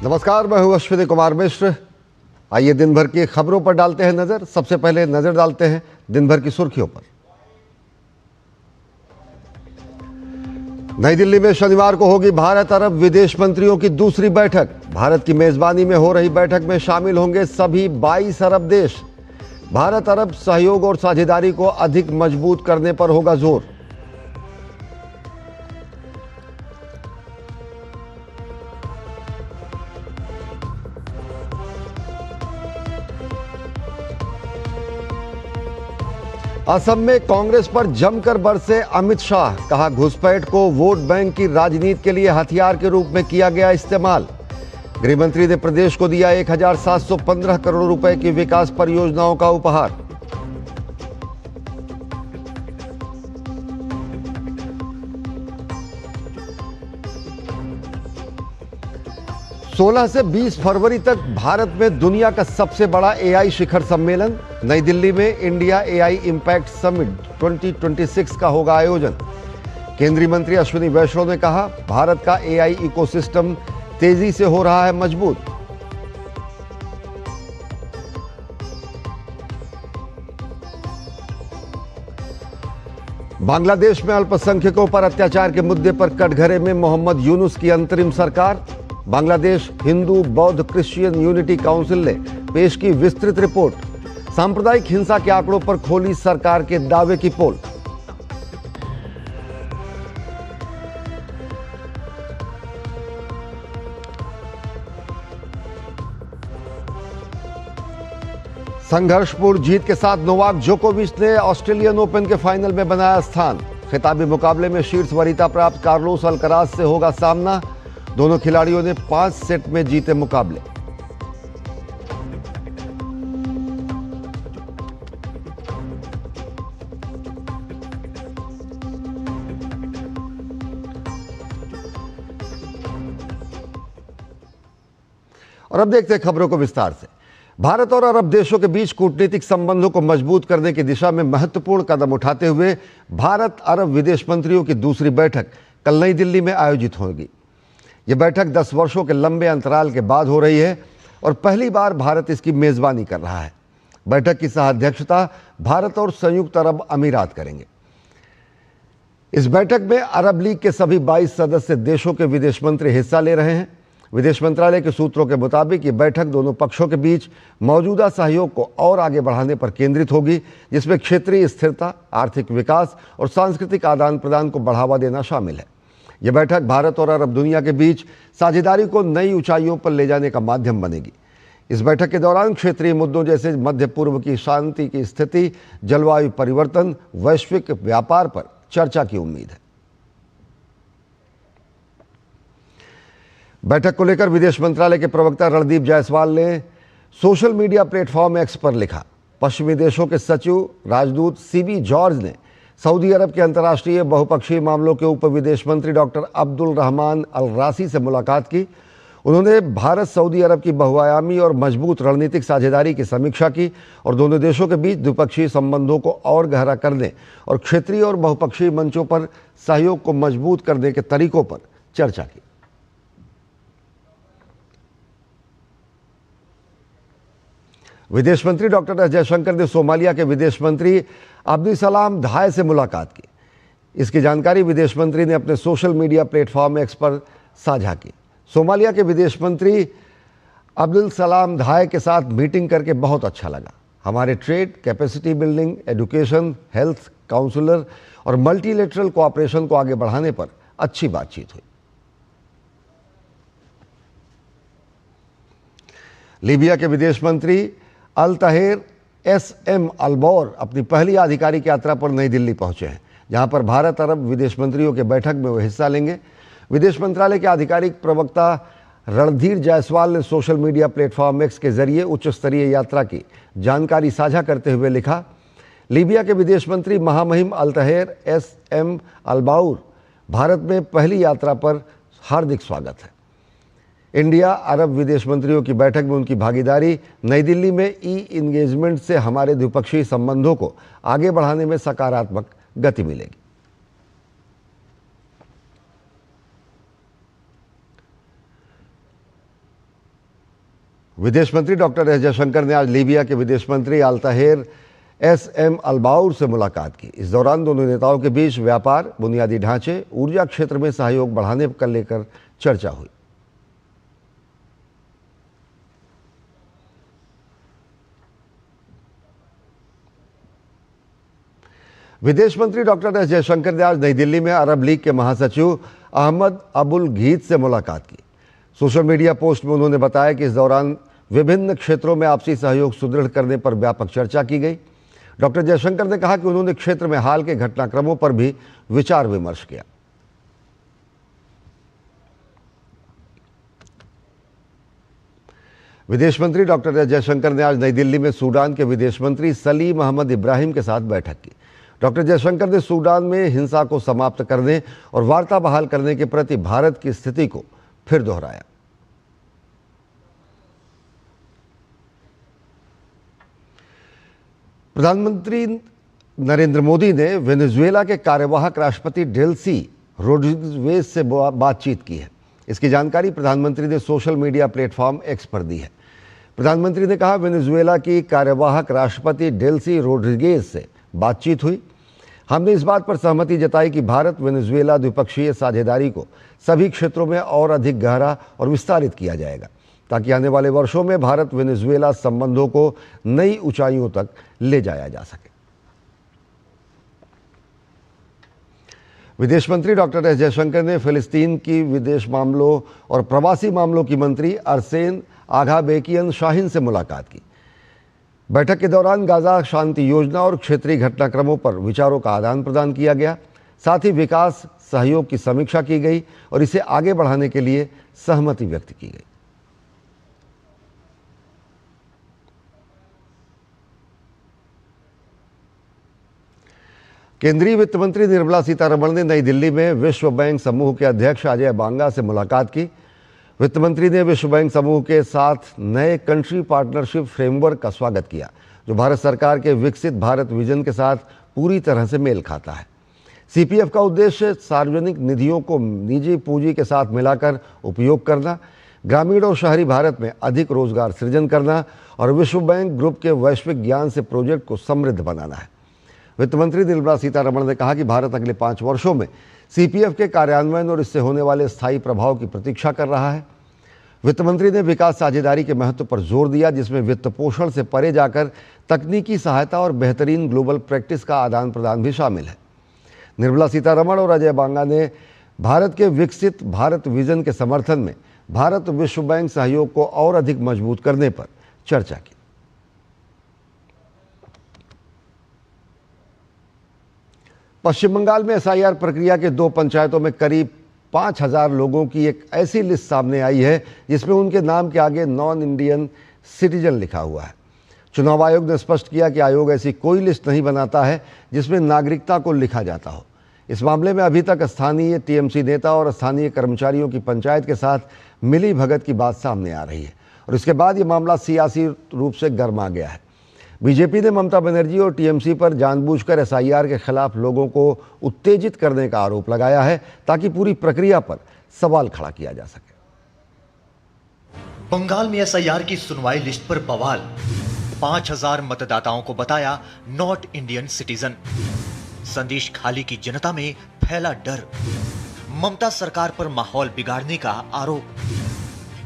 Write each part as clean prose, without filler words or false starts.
नमस्कार, मैं हूं अश्विनी कुमार मिश्र। आइए दिन भर की खबरों पर डालते हैं नजर। सबसे पहले नजर डालते हैं दिन भर की सुर्खियों पर। नई दिल्ली में शनिवार को होगी भारत अरब विदेश मंत्रियों की दूसरी बैठक। भारत की मेजबानी में हो रही बैठक में शामिल होंगे सभी 22 अरब देश। भारत अरब सहयोग और साझेदारी को अधिक मजबूत करने पर होगा जोर। असम में कांग्रेस पर जमकर बरसे अमित शाह। कहा, घुसपैठ को वोट बैंक की राजनीति के लिए हथियार के रूप में किया गया इस्तेमाल। गृहमंत्री ने प्रदेश को दिया 1715 करोड़ रुपए की विकास परियोजनाओं का उपहार। सोलह से 20 फरवरी तक भारत में दुनिया का सबसे बड़ा एआई शिखर सम्मेलन। नई दिल्ली में इंडिया एआई इंपैक्ट समिट 2026 का होगा आयोजन। केंद्रीय मंत्री अश्विनी वैष्णव ने कहा, भारत का एआई इकोसिस्टम तेजी से हो रहा है मजबूत। बांग्लादेश में अल्पसंख्यकों पर अत्याचार के मुद्दे पर कटघरे में मोहम्मद यूनुस की अंतरिम सरकार। बांग्लादेश हिंदू बौद्ध क्रिश्चियन यूनिटी काउंसिल ने पेश की विस्तृत रिपोर्ट। सांप्रदायिक हिंसा के आंकड़ों पर खोली सरकार के दावे की पोल। संघर्षपूर्ण जीत के साथ नोवाक जोकोविच ने ऑस्ट्रेलियन ओपन के फाइनल में बनाया स्थान। खिताबी मुकाबले में शीर्ष वरीयता प्राप्त कार्लोस अल्कराज से होगा सामना। दोनों खिलाड़ियों ने 5 सेट में जीते मुकाबले। और अब देखते हैं खबरों को विस्तार से। भारत और अरब देशों के बीच कूटनीतिक संबंधों को मजबूत करने की दिशा में महत्वपूर्ण कदम उठाते हुए भारत अरब विदेश मंत्रियों की दूसरी बैठक कल नई दिल्ली में आयोजित होगी। यह बैठक 10 वर्षों के लंबे अंतराल के बाद हो रही है और पहली बार भारत इसकी मेजबानी कर रहा है। बैठक की सह अध्यक्षता भारत और संयुक्त अरब अमीरात करेंगे। इस बैठक में अरब लीग के सभी 22 सदस्य देशों के विदेश मंत्री हिस्सा ले रहे हैं। विदेश मंत्रालय के सूत्रों के मुताबिक ये बैठक दोनों पक्षों के बीच मौजूदा सहयोग को और आगे बढ़ाने पर केंद्रित होगी, जिसमें क्षेत्रीय स्थिरता, आर्थिक विकास और सांस्कृतिक आदान प्रदान को बढ़ावा देना शामिल है। यह बैठक भारत और अरब दुनिया के बीच साझेदारी को नई ऊंचाइयों पर ले जाने का माध्यम बनेगी। इस बैठक के दौरान क्षेत्रीय मुद्दों जैसे मध्य पूर्व की शांति की स्थिति, जलवायु परिवर्तन, वैश्विक व्यापार पर चर्चा की उम्मीद है। बैठक को लेकर विदेश मंत्रालय के प्रवक्ता रणदीप जायसवाल ने सोशल मीडिया प्लेटफॉर्म एक्स पर लिखा, पश्चिमी देशों के सचिव राजदूत सीबी जॉर्ज ने सऊदी अरब के अंतर्राष्ट्रीय बहुपक्षीय मामलों के उप विदेश मंत्री डॉक्टर अब्दुल रहमान अल रासी से मुलाकात की। उन्होंने भारत सऊदी अरब की बहुआयामी और मजबूत रणनीतिक साझेदारी की समीक्षा की और दोनों देशों के बीच द्विपक्षीय संबंधों को और गहरा करने और क्षेत्रीय और बहुपक्षीय मंचों पर सहयोग को मजबूत करने के तरीकों पर चर्चा की। विदेश मंत्री डॉक्टर एस जयशंकर ने सोमालिया के विदेश मंत्री अब्दुल सलाम धाय से मुलाकात की। इसकी जानकारी विदेश मंत्री ने अपने सोशल मीडिया प्लेटफॉर्म एक्स पर साझा की। सोमालिया के विदेश मंत्री अब्दुल सलाम धाय के साथ मीटिंग करके बहुत अच्छा लगा। हमारे trade, capacity building, education, health, consular और मल्टीलेटरल कोऑपरेशन को आगे बढ़ाने पर अच्छी बातचीत हुई। लीबिया के विदेश मंत्री अल-तहेर एस.एम. अल्बौर अपनी पहली आधिकारिक यात्रा पर नई दिल्ली पहुंचे हैं, जहां पर भारत अरब विदेश मंत्रियों के बैठक में वे हिस्सा लेंगे। विदेश मंत्रालय के आधिकारिक प्रवक्ता रणधीर जायसवाल ने सोशल मीडिया प्लेटफॉर्म एक्स के जरिए उच्च स्तरीय यात्रा की जानकारी साझा करते हुए लिखा, लीबिया के विदेश मंत्री महामहिम अल-तहेर एस.एम. अल्बाउर भारत में पहली यात्रा पर हार्दिक स्वागत है। इंडिया अरब विदेश मंत्रियों की बैठक में उनकी भागीदारी नई दिल्ली में ई-इंगेजमेंट से हमारे द्विपक्षीय संबंधों को आगे बढ़ाने में सकारात्मक गति मिलेगी। विदेश मंत्री डॉक्टर एस जयशंकर ने आज लीबिया के विदेश मंत्री अल्ताहेर एस.एम. अल्बाउर से मुलाकात की। इस दौरान दोनों नेताओं के बीच व्यापार, बुनियादी ढांचे, ऊर्जा क्षेत्र में सहयोग बढ़ाने को लेकर चर्चा हुई। विदेश मंत्री डॉक्टर एस जयशंकर ने आज नई दिल्ली में अरब लीग के महासचिव अहमद अबुल घीत से मुलाकात की। सोशल मीडिया पोस्ट में उन्होंने बताया कि इस दौरान विभिन्न क्षेत्रों में आपसी सहयोग सुदृढ़ करने पर व्यापक चर्चा की गई। डॉक्टर जयशंकर ने कहा कि उन्होंने क्षेत्र में हाल के घटनाक्रमों पर भी विचार विमर्श किया। विदेश मंत्री डॉक्टर एस जयशंकर ने आज नई दिल्ली में सूडान के विदेश मंत्री सलीम अहमद इब्राहिम के साथ बैठक की। डॉक्टर जयशंकर ने सूडान में हिंसा को समाप्त करने और वार्ता बहाल करने के प्रति भारत की स्थिति को फिर दोहराया। प्रधानमंत्री नरेंद्र मोदी ने वेनेजुएला के कार्यवाहक राष्ट्रपति डेल्सी रोड्रिगेज से बातचीत की है। इसकी जानकारी प्रधानमंत्री ने सोशल मीडिया प्लेटफॉर्म एक्स पर दी है। प्रधानमंत्री ने कहा, वेनेजुएला की कार्यवाहक राष्ट्रपति डेल्सी रोड्रिगेज से बातचीत हुई। हमने इस बात पर सहमति जताई कि भारत वेनेजुएला द्विपक्षीय साझेदारी को सभी क्षेत्रों में और अधिक गहरा और विस्तारित किया जाएगा, ताकि आने वाले वर्षों में भारत वेनेजुएला संबंधों को नई ऊंचाइयों तक ले जाया जा सके। विदेश मंत्री डॉक्टर एस जयशंकर ने फिलिस्तीन की विदेश मामलों और प्रवासी मामलों की मंत्री अरसेन आगाबेकियन शाहीन से मुलाकात की। बैठक के दौरान गाजा शांति योजना और क्षेत्रीय घटनाक्रमों पर विचारों का आदान प्रदान किया गया। साथ ही विकास सहयोग की समीक्षा की गई और इसे आगे बढ़ाने के लिए सहमति व्यक्त की गई। केंद्रीय वित्त मंत्री निर्मला सीतारमण ने नई दिल्ली में विश्व बैंक समूह के अध्यक्ष अजय बांगा से मुलाकात की। वित्त मंत्री ने विश्व बैंक समूह के साथ नए कंट्री पार्टनरशिप फ्रेमवर्क का स्वागत किया, जो भारत सरकार के विकसित भारत विजन के साथ पूरी तरह से मेल खाता है। सीपीएफ का उद्देश्य सार्वजनिक निधियों को निजी पूंजी के साथ मिलाकर उपयोग करना, ग्रामीण और शहरी भारत में अधिक रोजगार सृजन करना और विश्व बैंक ग्रुप के वैश्विक ज्ञान से प्रोजेक्ट को समृद्ध बनाना है। वित्त मंत्री निर्मला सीतारमण ने कहा कि भारत अगले 5 वर्षों में सीपीएफ के कार्यान्वयन और इससे होने वाले स्थायी प्रभाव की प्रतीक्षा कर रहा है। वित्त मंत्री ने विकास साझेदारी के महत्व पर जोर दिया, जिसमें वित्त पोषण से परे जाकर तकनीकी सहायता और बेहतरीन ग्लोबल प्रैक्टिस का आदान प्रदान भी शामिल है। निर्मला सीतारमण और अजय बांगा ने भारत के विकसित भारत विजन के समर्थन में भारत विश्व बैंक सहयोग को और अधिक मजबूत करने पर चर्चा की। पश्चिम बंगाल में एसआईआर प्रक्रिया के 2 पंचायतों में करीब 5000 लोगों की एक ऐसी लिस्ट सामने आई है जिसमें उनके नाम के आगे नॉन इंडियन सिटीजन लिखा हुआ है। चुनाव आयोग ने स्पष्ट किया कि आयोग ऐसी कोई लिस्ट नहीं बनाता है जिसमें नागरिकता को लिखा जाता हो। इस मामले में अभी तक स्थानीय टीएमसी नेता और स्थानीय कर्मचारियों की पंचायत के साथ मिली भगत की बात सामने आ रही है और इसके बाद ये मामला सियासी रूप से गर्मा गया है। बीजेपी ने ममता बनर्जी और टीएमसी पर जानबूझकर एसआईआर के खिलाफ लोगों को उत्तेजित करने का आरोप लगाया है, ताकि पूरी प्रक्रिया पर सवाल खड़ा किया जा सके। बंगाल में एसआईआर की सुनवाई लिस्ट पर बवाल। 5000 मतदाताओं को बताया नॉट इंडियन सिटीजन। संदेश खाली की जनता में फैला डर। ममता सरकार पर माहौल बिगाड़ने का आरोप।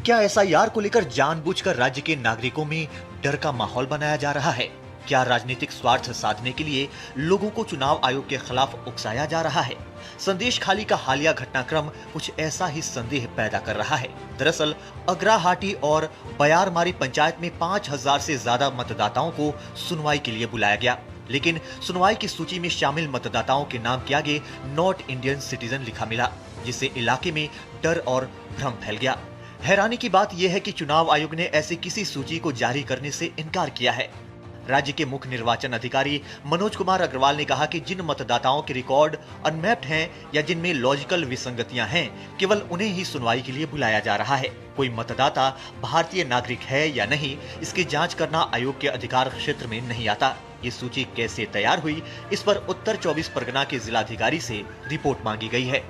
क्या एसआईआर को लेकर जानबूझकर राज्य के नागरिकों में डर का माहौल बनाया जा रहा है? क्या राजनीतिक स्वार्थ साधने के लिए लोगों को चुनाव आयोग के खिलाफ उकसाया जा रहा है? संदेश खाली का हालिया घटनाक्रम कुछ ऐसा ही संदेह पैदा कर रहा है। दरअसल अग्राहाटी और बयारमारी पंचायत में 5000 से ज्यादा मतदाताओं को सुनवाई के लिए बुलाया गया, लेकिन सुनवाई की सूची में शामिल मतदाताओं के नाम के आगे नॉट इंडियन सिटीजन लिखा मिला, जिससे इलाके में डर और भ्रम फैल गया। हैरानी की बात यह है कि चुनाव आयोग ने ऐसी किसी सूची को जारी करने से इनकार किया है। राज्य के मुख्य निर्वाचन अधिकारी मनोज कुमार अग्रवाल ने कहा कि जिन मतदाताओं के रिकॉर्ड अनमैप्ड हैं या जिनमें लॉजिकल विसंगतियां हैं, केवल उन्हें ही सुनवाई के लिए बुलाया जा रहा है। कोई मतदाता भारतीय नागरिक है या नहीं, इसकी जांच करना आयोग के अधिकार क्षेत्र में नहीं आता। ये सूची कैसे तैयार हुई, इस पर उत्तर 24 परगना के जिलाधिकारी से रिपोर्ट मांगी गई है।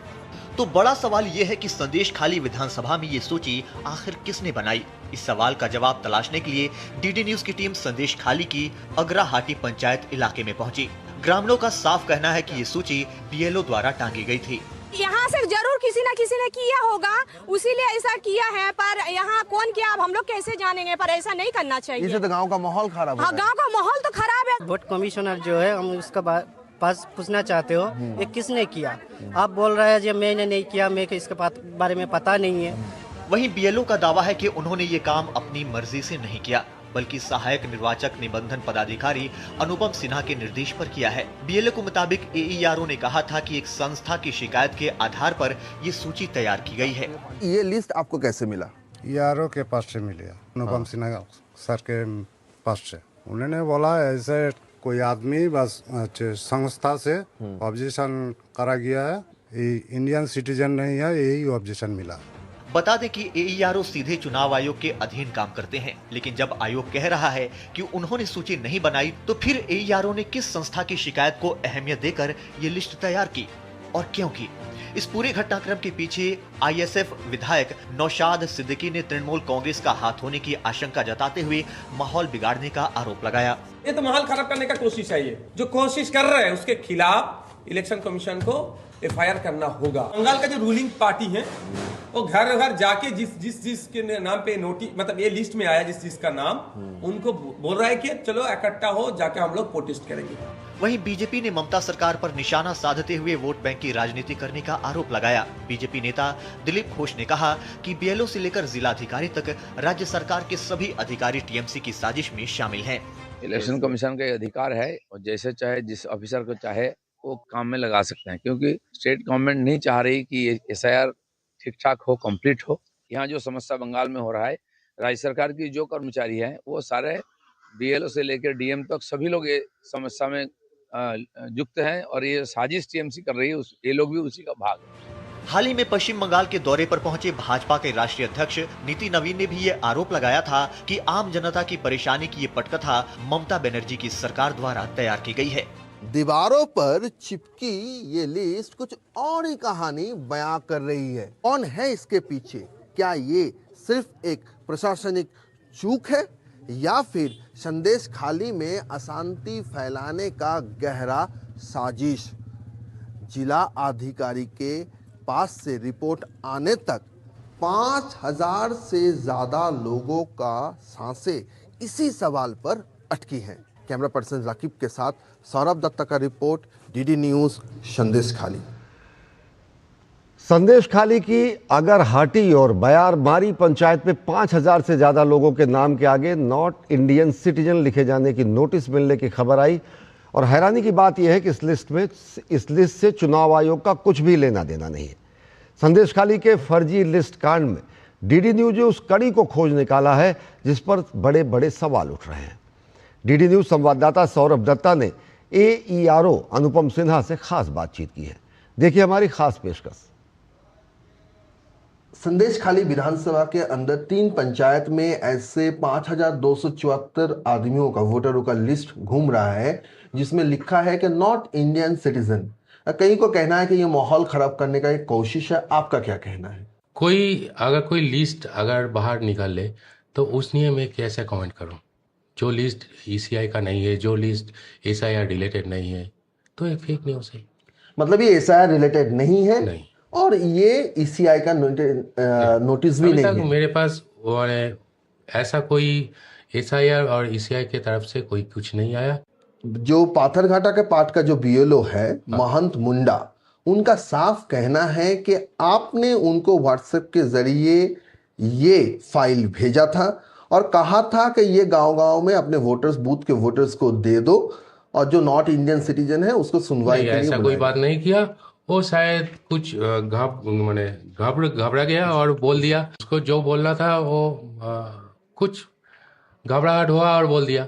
तो बड़ा सवाल ये है कि संदेश खाली विधानसभा में ये सूची आखिर किसने बनाई। इस सवाल का जवाब तलाशने के लिए डीडी न्यूज की टीम संदेश खाली की अग्राहाटी पंचायत इलाके में पहुंची। ग्रामीणों का साफ कहना है कि ये सूची बीएलओ द्वारा टांगी गई थी। यहाँ से जरूर किसी न किसी ने किया होगा, उसीलिए ऐसा किया है, पर यहाँ कौन किया अब हम लोग कैसे जानेंगे, पर ऐसा नहीं करना चाहिए। इससे तो गांव का माहौल खराब हाँ, गांव का माहौल तो खराब है। वोट कमिश्नर जो है, हम उसका पास पूछना चाहते हो ये किसने किया। आप बोल रहे हैं जो मैंने नहीं किया, मेरे इसके बारे में पता नहीं है। वहीं बीएलओ का दावा है कि उन्होंने ये काम अपनी मर्जी से नहीं किया, बल्कि सहायक निर्वाचक निबंधन पदाधिकारी अनुपम सिन्हा के निर्देश पर किया है। बीएलओ के मुताबिक एईआरओ ने कहा था कि एक संस्था की शिकायत के आधार पर ये सूची तैयार की गई है। ये लिस्ट आपको कैसे मिला? एईआरओ के पास से मिली, अनुपम सिन्हा सर के पास से। उन्होंने बोला ऐसे कोई आदमी बस संस्था से ऑब्जेक्शन करा गया है, इंडियन सिटीजन नहीं है, यही ऑब्जेक्शन मिला। बता दें कि एईआरओ सीधे चुनाव आयोग के अधीन काम करते हैं, लेकिन जब आयोग कह रहा है कि उन्होंने सूची नहीं बनाई, तो फिर एईआरओ ने किस संस्था की शिकायत को अहमियत देकर ये लिस्ट तैयार की और क्यों की? इस पूरे घटनाक्रम के पीछे आईएसएफ विधायक नौशाद सिद्दीकी ने तृणमूल कांग्रेस का हाथ होने की आशंका जताते हुए माहौल बिगाड़ने का आरोप लगाया। ये तो माहौल खराब करने का कोशिश है। ये जो कोशिश कर रहे हैं उसके खिलाफ इलेक्शन कमीशन को एफआईआर करना होगा। बंगाल का जो रूलिंग पार्टी है वो घर घर जाके जिस के नाम पे नोटिस, मतलब ये लिस्ट में आया जिसका नाम, उनको बोल रहा है कि चलो इकट्ठा हो, जाके हम लोग प्रोटेस्ट करेंगे। वहीं बीजेपी ने ममता सरकार पर निशाना साधते हुए वोट बैंक की राजनीति करने का आरोप लगाया। बीजेपी नेता दिलीप घोष ने कहा कि बीएलओ से लेकर जिलाधिकारी तक राज्य सरकार के सभी अधिकारी टीएमसी की साजिश में शामिल हैं। इलेक्शन कमीशन का अधिकार है और जैसे चाहे जिस ऑफिसर को चाहे वो काम में लगा सकते हैं, क्योंकि स्टेट गवर्नमेंट नहीं चाह रही कि एसआईआर ठीक ठाक हो, कंप्लीट हो। यहाँ जो समस्या बंगाल में हो रहा है, राज्य सरकार की जो कर्मचारी हैं वो सारे बीएलओ से लेकर डीएम तक सभी लोग ये समस्या में युक्त हैं और ये साजिश टीएमसी कर रही है, ये लोग भी उसी का भाग है। हाल ही में पश्चिम बंगाल के दौरे पर पहुंचे भाजपा के राष्ट्रीय अध्यक्ष नीति नवीन ने भी ये आरोप लगाया था कि आम जनता की परेशानी की ये पटकथा ममता बनर्जी की सरकार द्वारा तैयार की गई है। दीवारों पर चिपकी ये लिस्ट कुछ और ही कहानी बयां कर रही है। कौन है इसके पीछे? क्या ये सिर्फ एक प्रशासनिक चूक है या फिर संदेश खाली में अशांति फैलाने का गहरा साजिश? जिला अधिकारी के पास से रिपोर्ट आने तक 5000 से ज्यादा लोगों का सांसें इसी सवाल पर अटकी हैं। कैमरा पर्सन राकिब के साथ सौरभ दत्ता का रिपोर्ट, डीडी न्यूज, संदेश खाली। संदेश खाली की अगरहाटी और बयारमारी पंचायत में 5000 से ज्यादा लोगों के नाम के आगे नॉट इंडियन सिटीजन लिखे जाने की नोटिस मिलने की खबर आई। और हैरानी की बात यह है कि इस लिस्ट से चुनाव आयोग का कुछ भी लेना देना नहीं है। संदेश खाली के फर्जी लिस्ट कांड में डीडी न्यूज ने उस कड़ी को खोज निकाला है जिस पर बड़े बड़े सवाल उठ रहे हैं। डीडी न्यूज संवाददाता सौरभ दत्ता ने एईआरओ अनुपम सिन्हा से खास बातचीत की है। देखिए हमारी खास पेशकश। संदेश खाली विधानसभा के अंदर 3 पंचायत में ऐसे 5274 आदमियों का, वोटरों का लिस्ट घूम रहा है जिसमें लिखा है कि नॉट इंडियन सिटीजन। कई को कहना है कि ये माहौल खराब करने का एक कोशिश है। आपका क्या कहना है? कोई लिस्ट अगर बाहर निकाल ले तो उस लिए मैं कैसे कमेंट करूं? जो लिस्ट ईसीआई का नहीं है, जो लिस्ट एसआईआर रिलेटेड नहीं है, तो एक फेक न्यूज़ है। मतलब ये एसआईआर रिलेटेड नहीं है? नहीं। और ये ईसीआई का नोटिस भी नहीं है? मेरे पास ऐसा कोई एसआईआर और ईसीआई के तरफ से कोई कुछ नहीं आया। जो पाथरघाटा के पार्ट का जो बीएलओ है महंत मुंडा, उनका साफ कहना है कि आपने उनको व्हाट्सएप के जरिए ये फाइल भेजा था और कहा था कि ये गांव-गांव में अपने वोटर्स, बूथ के वोटर्स को दे दो और जो नॉट इंडियन सिटीजन है उसको सुनवाई के लिए ऐसा कोई बात नहीं किया। वो शायद कुछ घबरा गया और बोल दिया। उसको जो बोलना था वो कुछ घबराहट हुआ और बोल दिया।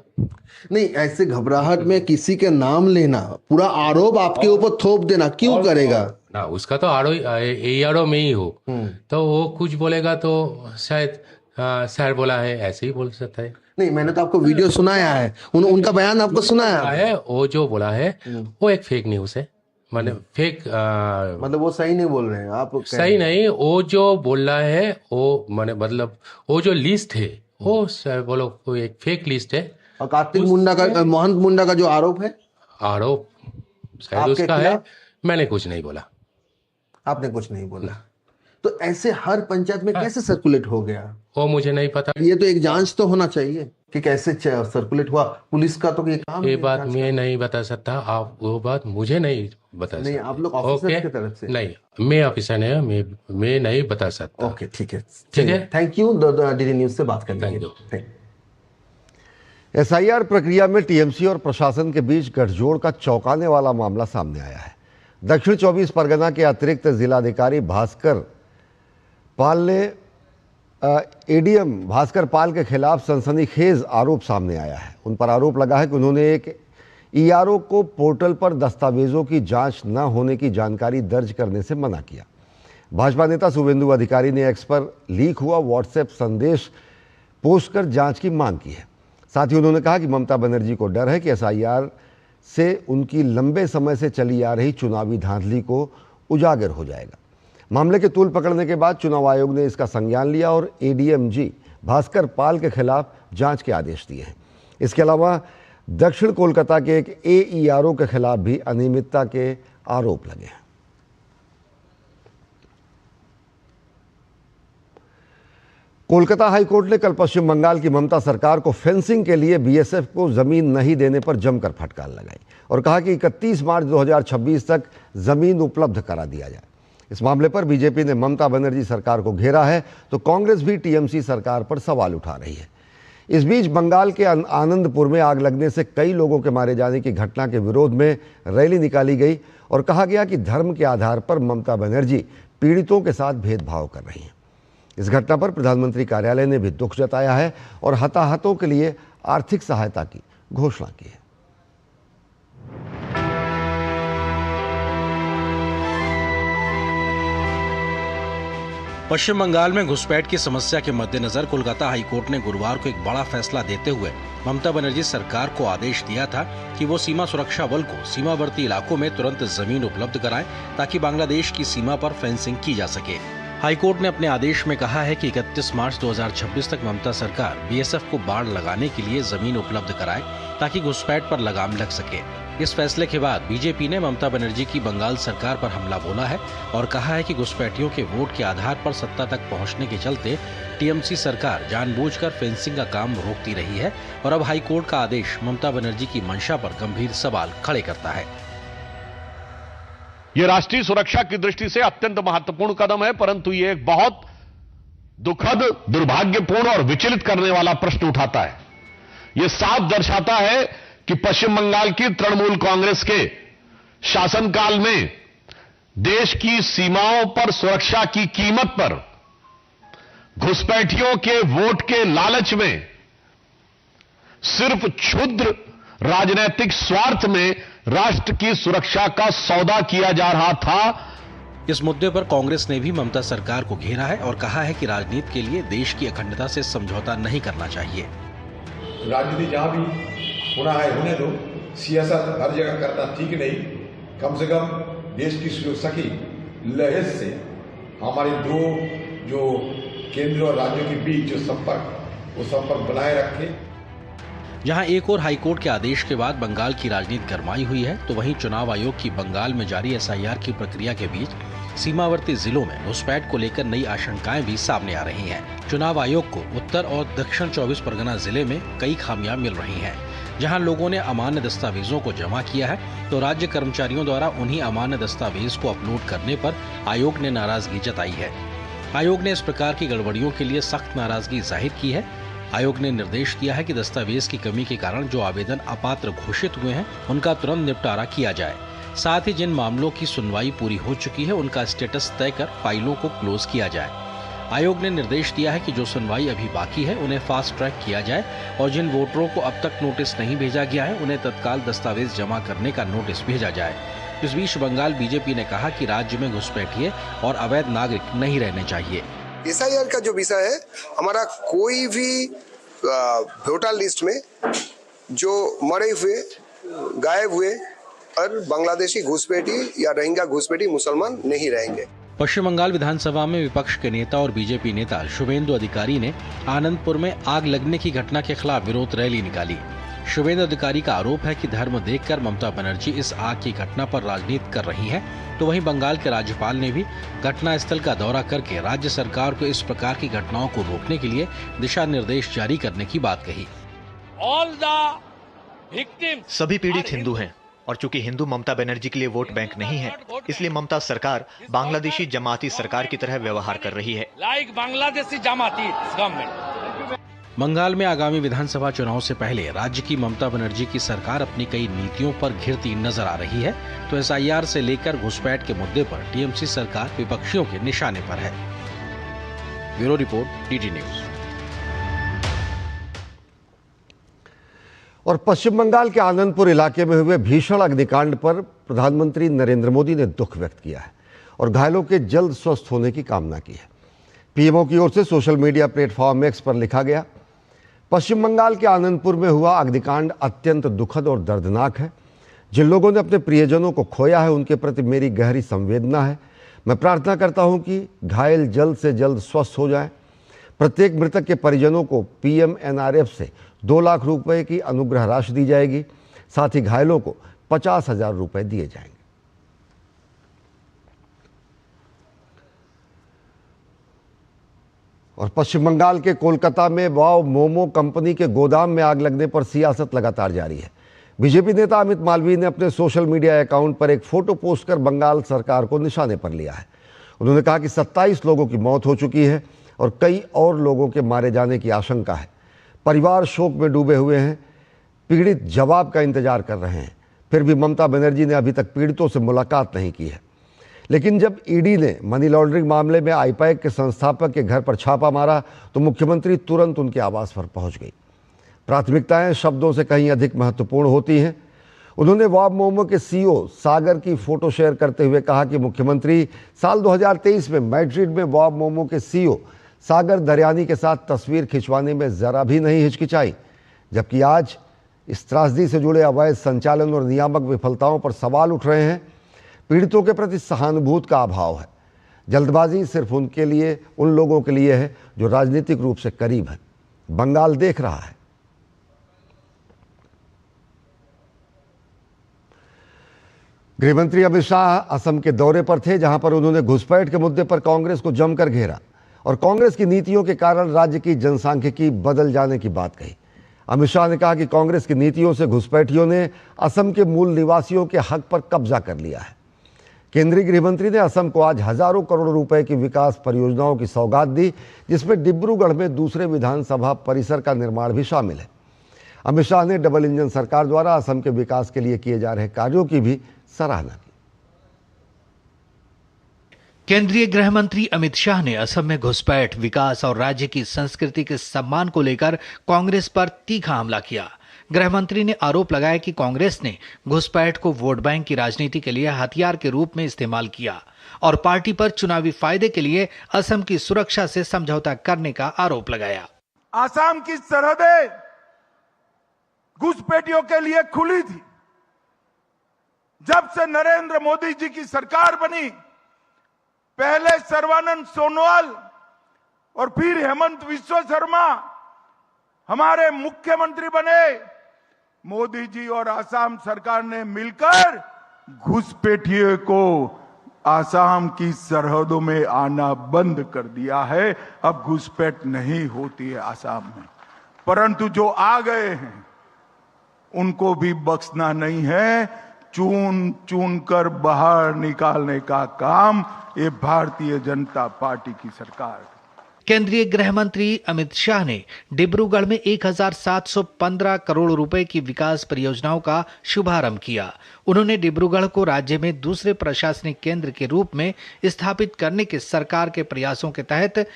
नहीं, ऐसे घबराहट में किसी के नाम लेना, पूरा आरोप आपके ऊपर थोप देना क्यों करेगा? ना, उसका तो एईआरओ में ही हो तो वो कुछ बोलेगा तो शायद सर बोला है, ऐसे ही बोल सकता है। नहीं, मैंने तो आपको वीडियो सुनाया है, उनका बयान आपको सुनाया है। वो जो बोला है वो एक फेक न्यूज़ है। मैंने फेक मतलब वो सही नहीं बोल रहे हैं आप? सही नहीं, वो जो बोल रहा है वो मैंने मतलब वो जो लिस्ट है वो बोलो कोई एक फेक लिस्ट है। और कार्तिक मुंडा का, महंत मुंडा का जो आरोप है, आरोप शायद आपके उसका है। खिलाफ? मैंने कुछ नहीं बोला। आपने कुछ नहीं बोला? तो ऐसे हर पंचायत में कैसे सर्कुलेट हो गया? वो मुझे नहीं पता। ये तो एक जांच तो होना चाहिए कि कैसे सर्कुलेट हुआ। पुलिस का तो ये काम ये है बात जांच मैं नहीं बता सकता, आप वो बात मुझे नहीं बता नहीं, सकते। आप लोग ऑफिसर ओके? की तरफ से? नहीं, मैं ऑफिसर नहीं, मैं नहीं बता सकता। ओके, ठीक है, ठीक है। थैंक यू डीडी न्यूज से बात करने के Thank you. लिए। एसआईआर प्रक्रिया में टीएमसी और प्रशासन के बीच गठजोड़ का चौंकाने वाला मामला सामने आया है। दक्षिण 24 परगना के अतिरिक्त जिलाधिकारी भास्कर पाल ने एडीएम भास्कर पाल के खिलाफ सनसनीखेज आरोप सामने आया है। उन पर आरोप लगा है कि उन्होंने एक ईआरओ को पोर्टल पर दस्तावेजों की जांच न होने की जानकारी दर्ज करने से मना किया। भाजपा नेता शुभेंदु अधिकारी ने एक्स पर लीक हुआ व्हाट्सएप संदेश पोस्ट कर जांच की मांग की है। साथ ही उन्होंने कहा कि ममता बनर्जी को डर है कि एसआईआर से उनकी लंबे समय से चली आ रही चुनावी धांधली को उजागर हो जाएगा। मामले के तूल पकड़ने के बाद चुनाव आयोग ने इसका संज्ञान लिया और एडीएमजी भास्कर पाल के खिलाफ जांच के आदेश दिए हैं। इसके अलावा दक्षिण कोलकाता के एक एईआरओ के खिलाफ भी अनियमितता के आरोप लगे हैं। कोलकाता हाईकोर्ट ने कल पश्चिम बंगाल की ममता सरकार को फेंसिंग के लिए बीएसएफ को जमीन नहीं देने पर जमकर फटकार लगाई और कहा कि 31 मार्च 2026 तक जमीन उपलब्ध करा दिया जाए। इस मामले पर बीजेपी ने ममता बनर्जी सरकार को घेरा है तो कांग्रेस भी टीएमसी सरकार पर सवाल उठा रही है। इस बीच बंगाल के आनंदपुर में आग लगने से कई लोगों के मारे जाने की घटना के विरोध में रैली निकाली गई और कहा गया कि धर्म के आधार पर ममता बनर्जी पीड़ितों के साथ भेदभाव कर रही हैं। इस घटना पर प्रधानमंत्री कार्यालय ने भी दुख जताया है और हताहतों के लिए आर्थिक सहायता की घोषणा की है। पश्चिम बंगाल में घुसपैठ की समस्या के मद्देनजर कोलकाता हाईकोर्ट ने गुरुवार को एक बड़ा फैसला देते हुए ममता बनर्जी सरकार को आदेश दिया था कि वो सीमा सुरक्षा बल को सीमावर्ती इलाकों में तुरंत जमीन उपलब्ध कराएं ताकि बांग्लादेश की सीमा पर फेंसिंग की जा सके। हाईकोर्ट ने अपने आदेश में कहा है कि 31 मार्च 2026 तक ममता सरकार बीएसएफ को बाड़ लगाने के लिए जमीन उपलब्ध कराए ताकि घुसपैठ पर लगाम लग सके। इस फैसले के बाद बीजेपी ने ममता बनर्जी की बंगाल सरकार पर हमला बोला है और कहा है कि घुसपैठियों के वोट के आधार पर सत्ता तक पहुंचने के चलते टीएमसी सरकार जानबूझकर फेंसिंग का काम रोकती रही है और अब हाईकोर्ट का आदेश ममता बनर्जी की मंशा पर गंभीर सवाल खड़े करता है। ये राष्ट्रीय सुरक्षा की दृष्टि से अत्यंत महत्वपूर्ण कदम है, परंतु ये एक बहुत दुखद, दुर्भाग्यपूर्ण और विचलित करने वाला प्रश्न उठाता है। ये साफ दर्शाता है कि पश्चिम बंगाल की तृणमूल कांग्रेस के शासनकाल में देश की सीमाओं पर सुरक्षा की कीमत पर घुसपैठियों के वोट के लालच में सिर्फ क्षुद्र राजनीतिक स्वार्थ में राष्ट्र की सुरक्षा का सौदा किया जा रहा था। इस मुद्दे पर कांग्रेस ने भी ममता सरकार को घेरा है और कहा है कि राजनीति के लिए देश की अखंडता से समझौता नहीं करना चाहिए। राजनीति जहां भी होना है होने दो, सियासत हर जगह करना ठीक नहीं। कम से कम देश की सुरक्षा की लहर से हमारे दो जो केंद्र और राज्यों के बीच जो संपर्क, वो संपर्क बनाए रखें। जहां एक और हाईकोर्ट के आदेश के बाद बंगाल की राजनीति गरमाई हुई है, तो वहीं चुनाव आयोग की बंगाल में जारी एसआईआर की प्रक्रिया के बीच सीमावर्ती जिलों में घुसपैठ को लेकर नई आशंकाएं भी सामने आ रही हैं। चुनाव आयोग को उत्तर और दक्षिण 24 परगना जिले में कई खामियां मिल रही हैं। जहां लोगों ने अमान्य दस्तावेजों को जमा किया है, तो राज्य कर्मचारियों द्वारा उन्हीं अमान्य दस्तावेज को अपलोड करने पर आयोग ने नाराजगी जताई है। आयोग ने इस प्रकार की गड़बड़ियों के लिए सख्त नाराजगी जाहिर की है। आयोग ने निर्देश दिया है कि दस्तावेज की कमी के कारण जो आवेदन अपात्र घोषित हुए हैं, उनका तुरंत निपटारा किया जाए। साथ ही जिन मामलों की सुनवाई पूरी हो चुकी है, उनका स्टेटस तय कर फाइलों को क्लोज किया जाए। आयोग ने निर्देश दिया है कि जो सुनवाई अभी बाकी है, उन्हें फास्ट ट्रैक किया जाए और जिन वोटरों को अब तक नोटिस नहीं भेजा गया है, उन्हें तत्काल दस्तावेज जमा करने का नोटिस भेजा जाए। इस बीच बंगाल बीजेपी ने कहा कि राज्य में घुसपैठिए और अवैध नागरिक नहीं रहने चाहिए। एसआईआर का जो विषय है, हमारा कोई भी वोटर लिस्ट में जो मरे हुए, गायब हुए और बांग्लादेशी घुसपैठी या रोहिंग्या घुसपैठी मुसलमान नहीं रहेंगे। पश्चिम बंगाल विधानसभा में विपक्ष के नेता और बीजेपी नेता शुभेंदु अधिकारी ने आनंदपुर में आग लगने की घटना के खिलाफ विरोध रैली निकाली। शुभेंदु अधिकारी का आरोप है कि धर्म देखकर ममता बनर्जी इस आग की घटना पर राजनीति कर रही हैं, तो वहीं बंगाल के राज्यपाल ने भी घटनास्थल का दौरा करके राज्य सरकार को इस प्रकार की घटनाओं को रोकने के लिए दिशा निर्देश जारी करने की बात कही। सभी पीड़ित हिंदू हैं और चूंकि हिंदू ममता बनर्जी के लिए वोट बैंक नहीं है, इसलिए ममता सरकार बांग्लादेशी जमाती सरकार की तरह व्यवहार कर रही है। बांग्लादेशी जमाती गवर्नमेंट। बंगाल में आगामी विधानसभा चुनाव से पहले राज्य की ममता बनर्जी की सरकार अपनी कई नीतियों पर घिरती नजर आ रही है, तो एसआईआर से लेकर घुसपैठ के मुद्दे पर टीएमसी सरकार विपक्षियों के निशाने पर है। Bureau report, DD news. और पश्चिम बंगाल के आनंदपुर इलाके में हुए भीषण अग्निकांड पर प्रधानमंत्री नरेंद्र मोदी ने दुख व्यक्त किया है और घायलों के जल्द स्वस्थ होने की कामना की है। पीएमओ की ओर से सोशल मीडिया प्लेटफॉर्म एक्स पर लिखा गया, पश्चिम बंगाल के आनंदपुर में हुआ अग्निकांड अत्यंत दुखद और दर्दनाक है। जिन लोगों ने अपने प्रियजनों को खोया है, उनके प्रति मेरी गहरी संवेदना है। मैं प्रार्थना करता हूं कि घायल जल्द से जल्द स्वस्थ हो जाएं। प्रत्येक मृतक के परिजनों को पीएमएनआरएफ से 2 लाख रुपए की अनुग्रह राशि दी जाएगी। साथ ही घायलों को 50,000 रुपए दिए जाएंगे। और पश्चिम बंगाल के कोलकाता में वाव मोमो कंपनी के गोदाम में आग लगने पर सियासत लगातार जारी है। बीजेपी नेता अमित मालवीय ने अपने सोशल मीडिया अकाउंट पर एक फोटो पोस्ट कर बंगाल सरकार को निशाने पर लिया है। उन्होंने कहा कि 27 लोगों की मौत हो चुकी है और कई और लोगों के मारे जाने की आशंका है। परिवार शोक में डूबे हुए हैं, पीड़ित जवाब का इंतजार कर रहे हैं। फिर भी ममता बनर्जी ने अभी तक पीड़ितों से मुलाकात नहीं की है। लेकिन जब ईडी ने मनी लॉन्ड्रिंग मामले में आईपैक के संस्थापक के घर पर छापा मारा तो मुख्यमंत्री तुरंत उनके आवास पर पहुंच गई। प्राथमिकताएं शब्दों से कहीं अधिक महत्वपूर्ण होती हैं। उन्होंने वाव मोमो के सीईओ सागर की फोटो शेयर करते हुए कहा कि मुख्यमंत्री साल 2023 में मैड्रिड में वाव मोमो के सीईओ सागर दरयानी के साथ तस्वीर खिंचवाने में जरा भी नहीं हिचकिचाई, जबकि आज इस त्रासदी से जुड़े अवैध संचालन और नियामक विफलताओं पर सवाल उठ रहे हैं। पीड़ितों के प्रति सहानुभूति का अभाव है। जल्दबाजी सिर्फ उनके लिए, उन लोगों के लिए है जो राजनीतिक रूप से करीब है। बंगाल देख रहा है। गृहमंत्री अमित शाह असम के दौरे पर थे, जहां पर उन्होंने घुसपैठ के मुद्दे पर कांग्रेस को जमकर घेरा और कांग्रेस की नीतियों के कारण राज्य की जनसांख्यिकी बदल जाने की बात कही। अमित शाह ने कहा कि कांग्रेस की नीतियों से घुसपैठियों ने असम के मूल निवासियों के हक पर कब्जा कर लिया है। केंद्रीय गृहमंत्री ने असम को आज हजारों करोड़ रुपए की विकास परियोजनाओं की सौगात दी, जिसमें डिब्रूगढ़ में दूसरे विधानसभा परिसर का निर्माण भी शामिल है। अमित शाह ने डबल इंजन सरकार द्वारा असम के विकास के लिए किए जा रहे कार्यों की भी सराहना की। केंद्रीय गृह मंत्री अमित शाह ने असम में घुसपैठ, विकास और राज्य की संस्कृति के सम्मान को लेकर कांग्रेस पर तीखा हमला किया। गृह मंत्री ने आरोप लगाया कि कांग्रेस ने घुसपैठ को वोट बैंक की राजनीति के लिए हथियार के रूप में इस्तेमाल किया और पार्टी पर चुनावी फायदे के लिए असम की सुरक्षा से समझौता करने का आरोप लगाया। असम की सरहदें घुसपैठियों के लिए खुली थी। जब से नरेंद्र मोदी जी की सरकार बनी, पहले सर्बानंद सोनोवाल और फिर हेमंत विश्व शर्मा हमारे मुख्यमंत्री बने, मोदी जी और आसाम सरकार ने मिलकर घुसपैठियों को आसाम की सरहदों में आना बंद कर दिया है। अब घुसपैठ नहीं होती है आसाम में, परंतु जो आ गए हैं उनको भी बख्शना नहीं है। चुन चुन कर बाहर निकालने का काम ये भारतीय जनता पार्टी की सरकार। केंद्रीय गृह मंत्री अमित शाह ने डिब्रूगढ़ में 1715 करोड़ रुपए की विकास परियोजनाओं का शुभारंभ किया। उन्होंने डिब्रूगढ़ को राज्य में दूसरे प्रशासनिक केंद्र के रूप में स्थापित करने के सरकार के प्रयासों के तहत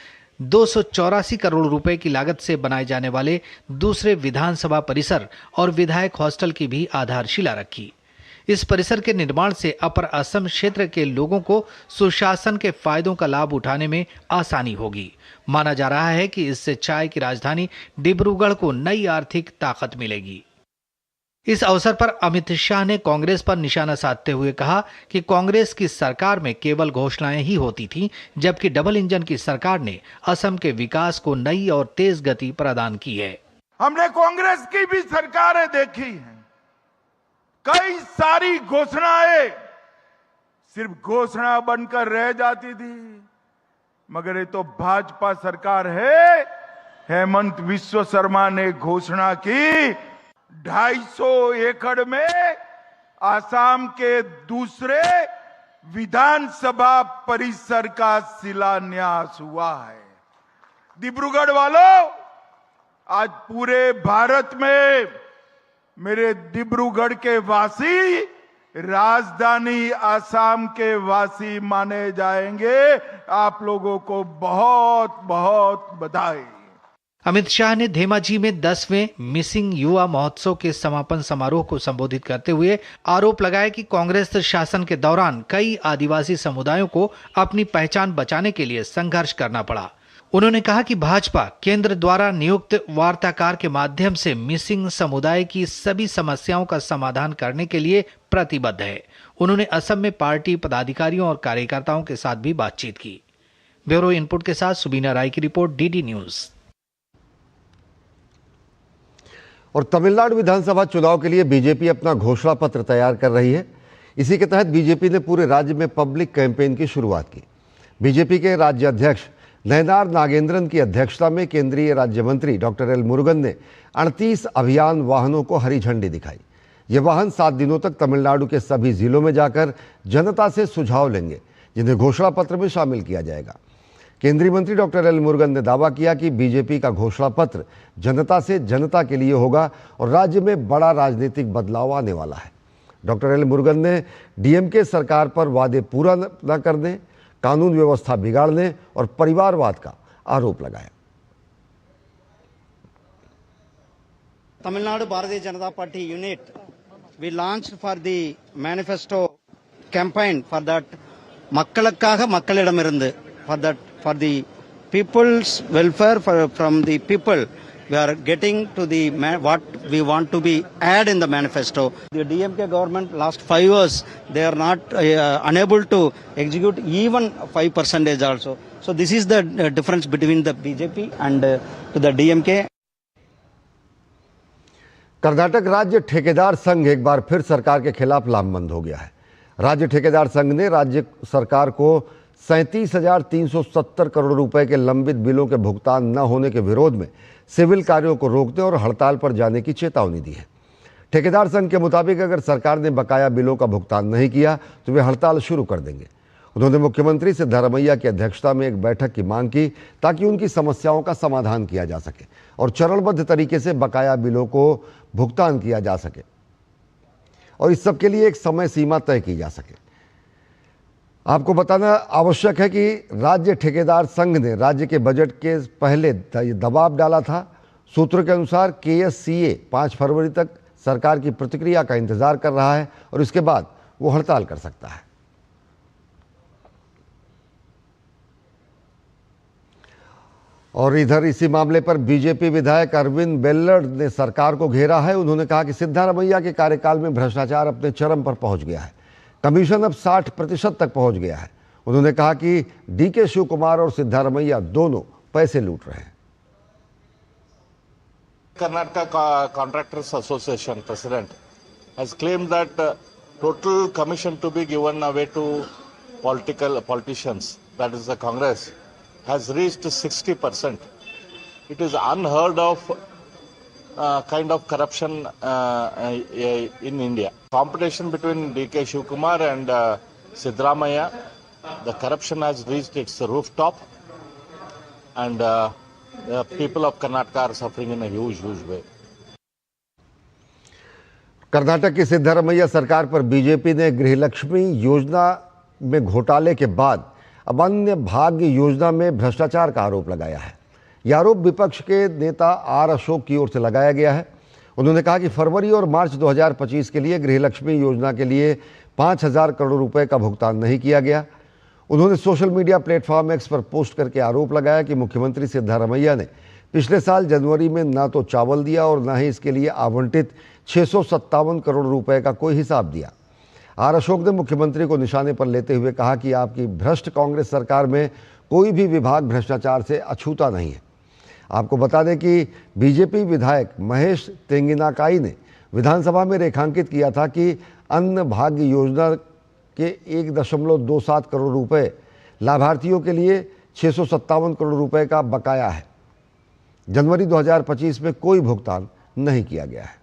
284 करोड़ रुपए की लागत से बनाए जाने वाले दूसरे विधानसभा परिसर और विधायक हॉस्टल की भी आधारशिला रखी। इस परिसर के निर्माण से अपर असम क्षेत्र के लोगों को सुशासन के फायदों का लाभ उठाने में आसानी होगी। माना जा रहा है कि इससे चाय की राजधानी डिब्रूगढ़ को नई आर्थिक ताकत मिलेगी। इस अवसर पर अमित शाह ने कांग्रेस पर निशाना साधते हुए कहा कि कांग्रेस की सरकार में केवल घोषणाएं ही होती थीं, जबकि डबल इंजन की सरकार ने असम के विकास को नई और तेज गति प्रदान की है। हमने कांग्रेस की भी सरकारें देखी हैं, कई सारी घोषणाएं सिर्फ घोषणा बनकर रह जाती थी, मगर ये तो भाजपा सरकार है। हेमंत विश्व शर्मा ने घोषणा की 250 एकड़ में आसाम के दूसरे विधानसभा परिसर का शिलान्यास हुआ है। डिब्रूगढ़ वालों, आज पूरे भारत में मेरे डिब्रूगढ़ के वासी राजधानी आसाम के वासी माने जाएंगे। आप लोगों को बहुत बहुत बधाई। अमित शाह ने धेमाजी में 10वें मिसिंग युवा महोत्सव के समापन समारोह को संबोधित करते हुए आरोप लगाया कि कांग्रेस शासन के दौरान कई आदिवासी समुदायों को अपनी पहचान बचाने के लिए संघर्ष करना पड़ा। उन्होंने कहा कि भाजपा केंद्र द्वारा नियुक्त वार्ताकार के माध्यम से मिसिंग समुदाय की सभी समस्याओं का समाधान करने के लिए प्रतिबद्ध है। उन्होंने असम में पार्टी पदाधिकारियों और कार्यकर्ताओं के साथ भी बातचीत की। ब्यूरो इनपुट के साथ सुबीना राय की रिपोर्ट, डीडी न्यूज। और तमिलनाडु विधानसभा चुनाव के लिए बीजेपी अपना घोषणा पत्र तैयार कर रही है। इसी के तहत बीजेपी ने पूरे राज्य में पब्लिक कैंपेन की शुरुआत की। बीजेपी के राज्य अध्यक्ष नयनार नागेंद्रन की अध्यक्षता में केंद्रीय राज्य मंत्री डॉक्टर एल मुरुगन ने 38 अभियान वाहनों को हरी झंडी दिखाई। ये वाहन 7 दिनों तक तमिलनाडु के सभी जिलों में जाकर जनता से सुझाव लेंगे, जिन्हें घोषणा पत्र में शामिल किया जाएगा। केंद्रीय मंत्री डॉक्टर एल मुरुगन ने दावा किया कि बीजेपी का घोषणा पत्र जनता से जनता के लिए होगा और राज्य में बड़ा राजनीतिक बदलाव आने वाला है। डॉक्टर एल मुरुगन ने डीएमके सरकार पर वादे पूरा न करने, कानून व्यवस्था बिगाड़ने और परिवारवाद का आरोप लगाया। Tamil Nadu Bharatiya Janata party unit we launched for the manifesto campaign for that மக்களுக்காக மக்களிடமிருந்து for the people's welfare from the people. We are getting to the what we want to be add in the manifesto. The DMK government last 5 years they are not unable to execute even 5% also. So this is the difference between the BJP and the DMK. Karnataka राज्य ठेकेदार संघ एक बार फिर सरकार के खिलाफ लामबंद हो गया है। राज्य ठेकेदार संघ ने राज्य सरकार को 37,370 करोड़ रुपए के लंबित बिलों के भुगतान न होने के विरोध में सिविल कार्यों को रोकने और हड़ताल पर जाने की चेतावनी दी है। ठेकेदार संघ के मुताबिक अगर सरकार ने बकाया बिलों का भुगतान नहीं किया तो वे हड़ताल शुरू कर देंगे। उन्होंने मुख्यमंत्री सिद्धारमैया की अध्यक्षता में एक बैठक की मांग की ताकि उनकी समस्याओं का समाधान किया जा सके और चरणबद्ध तरीके से बकाया बिलों को भुगतान किया जा सके और इस सब के लिए एक समय सीमा तय की जा सके। आपको बताना आवश्यक है कि राज्य ठेकेदार संघ ने राज्य के बजट के पहले दबाव डाला था। सूत्रों के अनुसार KSCA 5 फरवरी तक सरकार की प्रतिक्रिया का इंतजार कर रहा है और इसके बाद वो हड़ताल कर सकता है। और इधर इसी मामले पर बीजेपी विधायक अरविंद बेल्लड़ ने सरकार को घेरा है। उन्होंने कहा कि सिद्धारमैया के कार्यकाल में भ्रष्टाचार अपने चरम पर पहुंच गया है। कमीशन अब 60% तक पहुंच गया है। उन्होंने कहा कि DK शिव कुमार और सिद्धारमैया दोनों पैसे लूट रहे हैं। Karnataka Contractors Association president has claimed that total commission to be given away to politicians, that is the Congress, has reached 60%. It is unheard of kind of corruption in India. Competition between DK Shiv Kumar and Siddaramaiah, the corruption has reached its rooftop, and the people of Karnataka are suffering in a huge way. Karnataka की सिद्धारमैया सरकार पर BJP ने गृहलक्ष्मी योजना में घोटाले के बाद अब अन्य भाग्य योजना में भ्रष्टाचार का आरोप लगाया है। यह आरोप विपक्ष के नेता R अशोक की ओर से लगाया गया है। उन्होंने कहा कि फरवरी और मार्च 2025 के लिए गृहलक्ष्मी योजना के लिए 5,000 करोड़ रुपए का भुगतान नहीं किया गया। उन्होंने सोशल मीडिया प्लेटफॉर्म X पर पोस्ट करके आरोप लगाया कि मुख्यमंत्री सिद्धारमैया ने पिछले साल जनवरी में ना तो चावल दिया और ना ही इसके लिए आवंटित 657 करोड़ रुपए का कोई हिसाब दिया। आर अशोक ने मुख्यमंत्री को निशाने पर लेते हुए कहा कि आपकी भ्रष्ट कांग्रेस सरकार में कोई भी विभाग भ्रष्टाचार से अछूता नहीं है। आपको बता दें कि बीजेपी विधायक महेश तेंगिनाकाई ने विधानसभा में रेखांकित किया था कि अन्न भाग्य योजना के 1.27 करोड़ रुपए लाभार्थियों के लिए 657 करोड़ रुपए का बकाया है। जनवरी 2025 में कोई भुगतान नहीं किया गया है।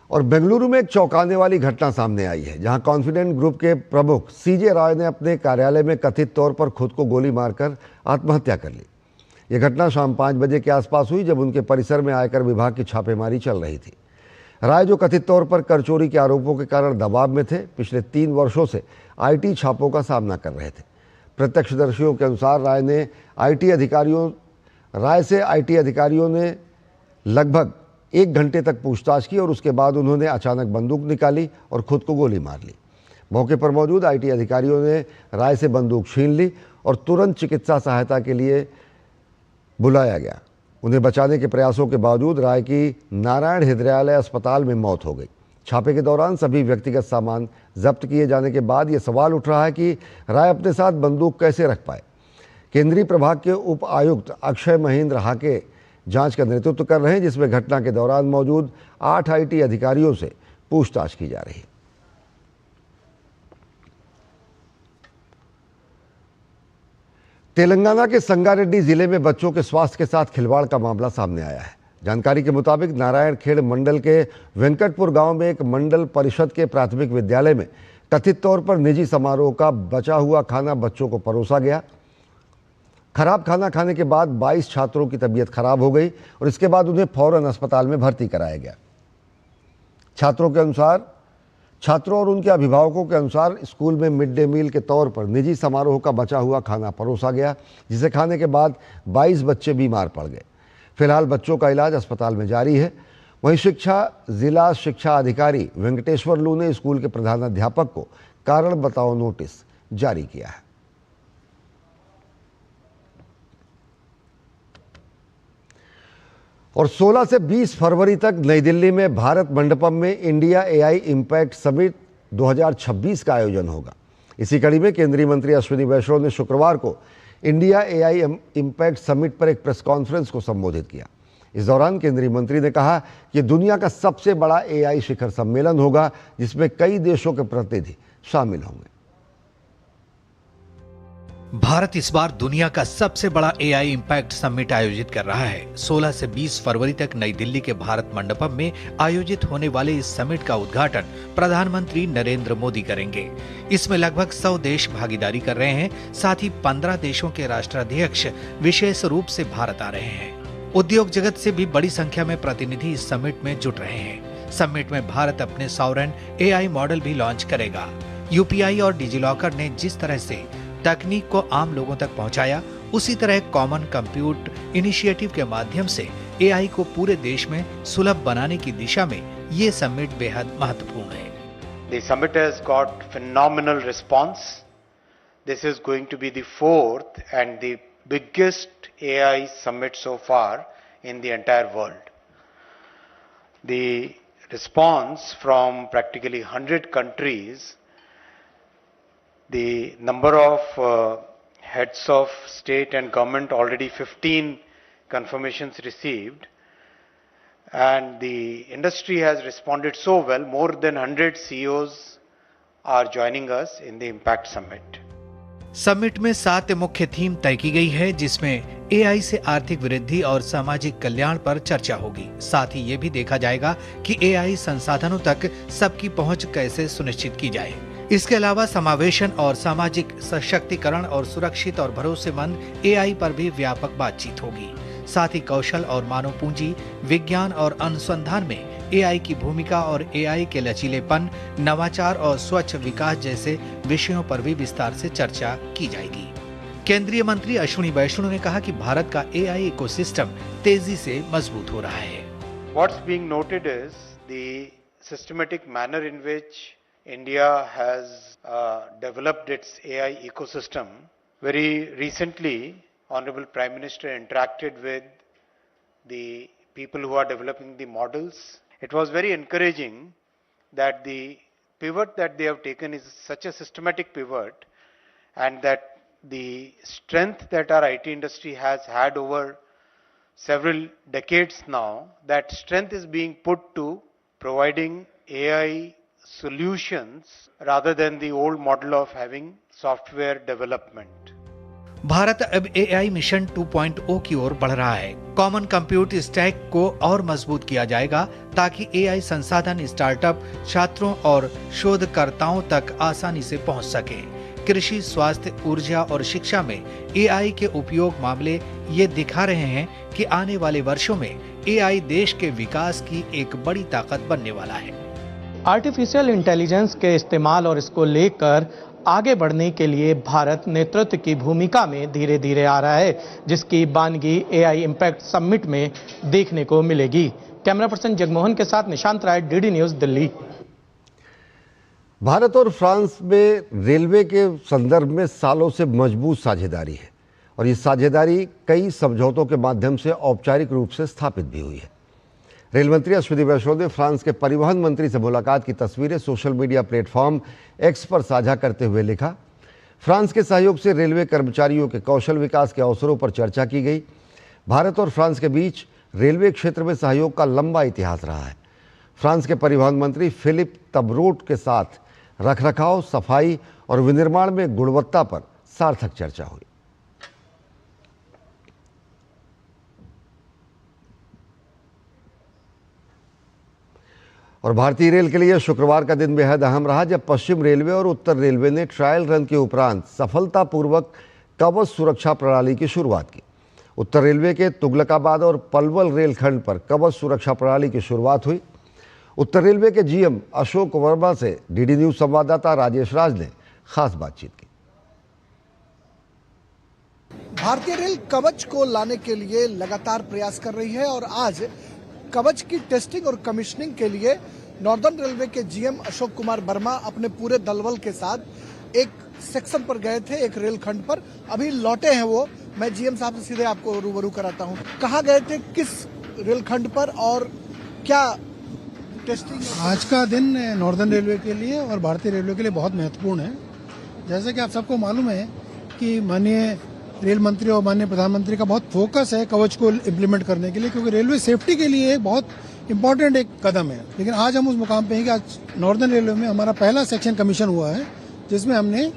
और बेंगलुरु में एक चौंकाने वाली घटना सामने आई है, जहां कॉन्फिडेंट ग्रुप के प्रमुख सीजे रॉय ने अपने कार्यालय में कथित तौर पर खुद को गोली मारकर आत्महत्या कर ली। यह घटना शाम 5 बजे के आसपास हुई, जब उनके परिसर में आयकर विभाग की छापेमारी चल रही थी। राय, जो कथित तौर पर कर चोरी के आरोपों के कारण दबाव में थे, पिछले 3 वर्षों से आईटी छापों का सामना कर रहे थे। प्रत्यक्षदर्शियों के अनुसार राय से आईटी अधिकारियों ने लगभग 1 घंटे तक पूछताछ की और उसके बाद उन्होंने अचानक बंदूक निकाली और खुद को गोली मार ली। मौके पर मौजूद आईटी अधिकारियों ने राय से बंदूक छीन ली और तुरंत चिकित्सा सहायता के लिए बुलाया गया। उन्हें बचाने के प्रयासों के बावजूद राय की नारायण हृदयालय अस्पताल में मौत हो गई। छापे के दौरान सभी व्यक्तिगत सामान जब्त किए जाने के बाद ये सवाल उठ रहा है कि राय अपने साथ बंदूक कैसे रख पाए। केंद्रीय प्रभाग के उप आयुक्त अक्षय महेंद्र हाके जांच का नेतृत्व कर रहे हैं, जिसमें घटना के दौरान मौजूद 8 आईटी अधिकारियों से पूछताछ की जा रही है। तेलंगाना के संगारेड्डी जिले में बच्चों के स्वास्थ्य के साथ खिलवाड़ का मामला सामने आया है। जानकारी के मुताबिक नारायणखेड़ मंडल के वेंकटपुर गांव में एक मंडल परिषद के प्राथमिक विद्यालय में कथित तौर पर निजी समारोह का बचा हुआ खाना बच्चों को परोसा गया। खराब खाना खाने के बाद 22 छात्रों की तबीयत खराब हो गई और इसके बाद उन्हें फौरन अस्पताल में भर्ती कराया गया। छात्रों और उनके अभिभावकों के अनुसार स्कूल में मिड डे मील के तौर पर निजी समारोह का बचा हुआ खाना परोसा गया, जिसे खाने के बाद 22 बच्चे बीमार पड़ गए। फिलहाल बच्चों का इलाज अस्पताल में जारी है। वहीं जिला शिक्षा अधिकारी वेंकटेश्वर लू ने स्कूल के प्रधानाध्यापक को कारण बताओ नोटिस जारी किया है। और 16 से 20 फरवरी तक नई दिल्ली में भारत मंडपम में इंडिया एआई इम्पैक्ट समिट 2026 का आयोजन होगा। इसी कड़ी में केंद्रीय मंत्री अश्विनी वैष्णव ने शुक्रवार को इंडिया एआई इम्पैक्ट समिट पर एक प्रेस कॉन्फ्रेंस को संबोधित किया। इस दौरान केंद्रीय मंत्री ने कहा कि दुनिया का सबसे बड़ा एआई शिखर सम्मेलन होगा, जिसमें कई देशों के प्रतिनिधि शामिल होंगे। भारत इस बार दुनिया का सबसे बड़ा एआई इम्पैक्ट समिट आयोजित कर रहा है। 16 से 20 फरवरी तक नई दिल्ली के भारत मंडपम में आयोजित होने वाले इस समिट का उद्घाटन प्रधानमंत्री नरेंद्र मोदी करेंगे। इसमें लगभग 100 देश भागीदारी कर रहे हैं। साथ ही 15 देशों के राष्ट्राध्यक्ष विशेष रूप से भारत आ रहे हैं। उद्योग जगत से भी बड़ी संख्या में प्रतिनिधि इस समिट में जुट रहे हैं। समिट में भारत अपने सॉवरेन एआई मॉडल भी लॉन्च करेगा। यूपीआई और डिजिलॉकर ने जिस तरह से तकनीक को आम लोगों तक पहुंचाया, उसी तरह कॉमन कंप्यूट इनिशिएटिव के माध्यम से एआई को पूरे देश में सुलभ बनाने की दिशा में ये समिट बेहद महत्वपूर्ण है। The summit has got phenomenal response. This is going to be the 4th and the biggest AI summit so far in the entire world. The response from practically 100 countries, the number of heads of state and government, already 15 confirmations received, and the industry has responded so well. More than 100 CEOs are joining us in the Impact Summit. Summit में 7 मुख्य theme तय की गई है, जिसमें AI से आर्थिक वृद्धि और सामाजिक कल्याण पर चर्चा होगी। साथ ही ये भी देखा जाएगा कि एआई संसाधनों तक सबकी पहुंच कैसे सुनिश्चित की जाए। इसके अलावा समावेशन और सामाजिक सशक्तिकरण और सुरक्षित और भरोसेमंद एआई पर भी व्यापक बातचीत होगी। साथ ही कौशल और मानव पूंजी, विज्ञान और अनुसंधान में एआई की भूमिका और एआई के लचीलेपन, नवाचार और स्वच्छ विकास जैसे विषयों पर भी विस्तार से चर्चा की जाएगी। केंद्रीय मंत्री अश्विनी वैष्णव ने कहा कि भारत का एआई इकोसिस्टम तेजी से मजबूत हो रहा है। What's being noted is the systematic manner in which India has developed its AI ecosystem. Very recently, Honorable Prime Minister interacted with the people who are developing the models. It was very encouraging that the pivot that they have taken is such a systematic pivot, and that the strength that our IT industry has had over several decades now, that strength is being put to providing AI solutions rather than the old model of having software development. Bharat अब AI mission 2.0 की ओर बढ़ रहा है। Common compute stack को और मजबूत किया जाएगा ताकि एआई संसाधन स्टार्टअप, छात्रों और शोधकर्ताओं तक आसानी से पहुंच सके। कृषि, स्वास्थ्य, ऊर्जा और शिक्षा में एआई के उपयोग मामले ये दिखा रहे हैं कि आने वाले वर्षों में एआई देश के विकास की एक बड़ी ताकत बनने वाला है। आर्टिफिशियल इंटेलिजेंस के इस्तेमाल और इसको लेकर आगे बढ़ने के लिए भारत नेतृत्व की भूमिका में धीरे धीरे आ रहा है, जिसकी बानगी एआई इम्पैक्ट समिट में देखने को मिलेगी। कैमरा पर्सन जगमोहन के साथ निशांत राय, डीडी न्यूज, दिल्ली। भारत और फ्रांस में रेलवे के संदर्भ में सालों से मजबूत साझेदारी है और ये साझेदारी कई समझौतों के माध्यम से औपचारिक रूप से स्थापित भी हुई है। रेल मंत्री अश्विनी वैष्णव ने फ्रांस के परिवहन मंत्री से मुलाकात की तस्वीरें सोशल मीडिया प्लेटफॉर्म एक्स पर साझा करते हुए लिखा, फ्रांस के सहयोग से रेलवे कर्मचारियों के कौशल विकास के अवसरों पर चर्चा की गई। भारत और फ्रांस के बीच रेलवे क्षेत्र में सहयोग का लंबा इतिहास रहा है। फ्रांस के परिवहन मंत्री फिलिप तबरोट के साथ रखरखाव, सफाई और विनिर्माण में गुणवत्ता पर सार्थक चर्चा हुई। और भारतीय रेल के लिए शुक्रवार का दिन बेहद अहम रहा जब पश्चिम रेलवे और उत्तर रेलवे ने ट्रायल रन के उपरांत सफलतापूर्वक कवच सुरक्षा प्रणाली की शुरुआत की। उत्तर रेलवे के तुगलकाबाद और पलवल रेलखंड पर कवच सुरक्षा प्रणाली की शुरुआत हुई। उत्तर रेलवे के जीएम अशोक वर्मा से डीडी न्यूज संवाददाता राजेश राज ने खास बातचीत की। भारतीय रेल कवच को लाने के लिए लगातार प्रयास कर रही है और आज कवच की टेस्टिंग और कमीशनिंग के लिए नॉर्दर्न रेलवे के जीएम अशोक कुमार वर्मा अपने पूरे दलबल के साथ एक सेक्शन पर गए थे, एक रेलखंड पर। अभी लौटे हैं वो। मैं जीएम साहब से सीधे आपको रूबरू कराता हूँ। कहाँ गए थे, किस रेलखंड पर और क्या टेस्टिंग? आज का दिन नॉर्दर्न रेलवे के लिए और भारतीय रेलवे के लिए बहुत महत्वपूर्ण है। जैसे कि आप सबको मालूम है कि माननीय रेल मंत्री और माननीय प्रधानमंत्री का बहुत फोकस है कवच को इम्प्लीमेंट करने के लिए, क्योंकि रेलवे सेफ्टी के लिए एक बहुत इंपॉर्टेंट एक कदम है। लेकिन आज हम उस मुकाम पे हैं कि आज नॉर्दर्न रेलवे में हमारा पहला सेक्शन कमीशन हुआ है, जिसमें हमने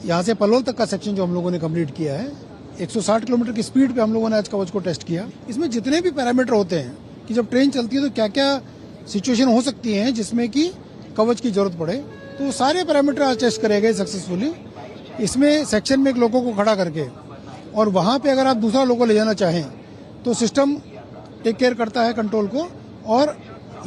यहाँ से पलवल तक का सेक्शन जो हम लोगों ने कंप्लीट किया है, 160 किलोमीटर की स्पीड पे हम लोगों ने आज कवच को टेस्ट किया। इसमें जितने भी पैरामीटर होते हैं कि जब ट्रेन चलती है तो क्या क्या सिचुएशन हो सकती है जिसमें कि कवच की जरूरत पड़े, तो सारे पैरामीटर आज टेस्ट करे गए सक्सेसफुली। इसमें सेक्शन में एक लोगों को खड़ा करके और वहां पे अगर आप दूसरा लोगों ले जाना चाहें तो सिस्टम टेक केयर करता है कंट्रोल को और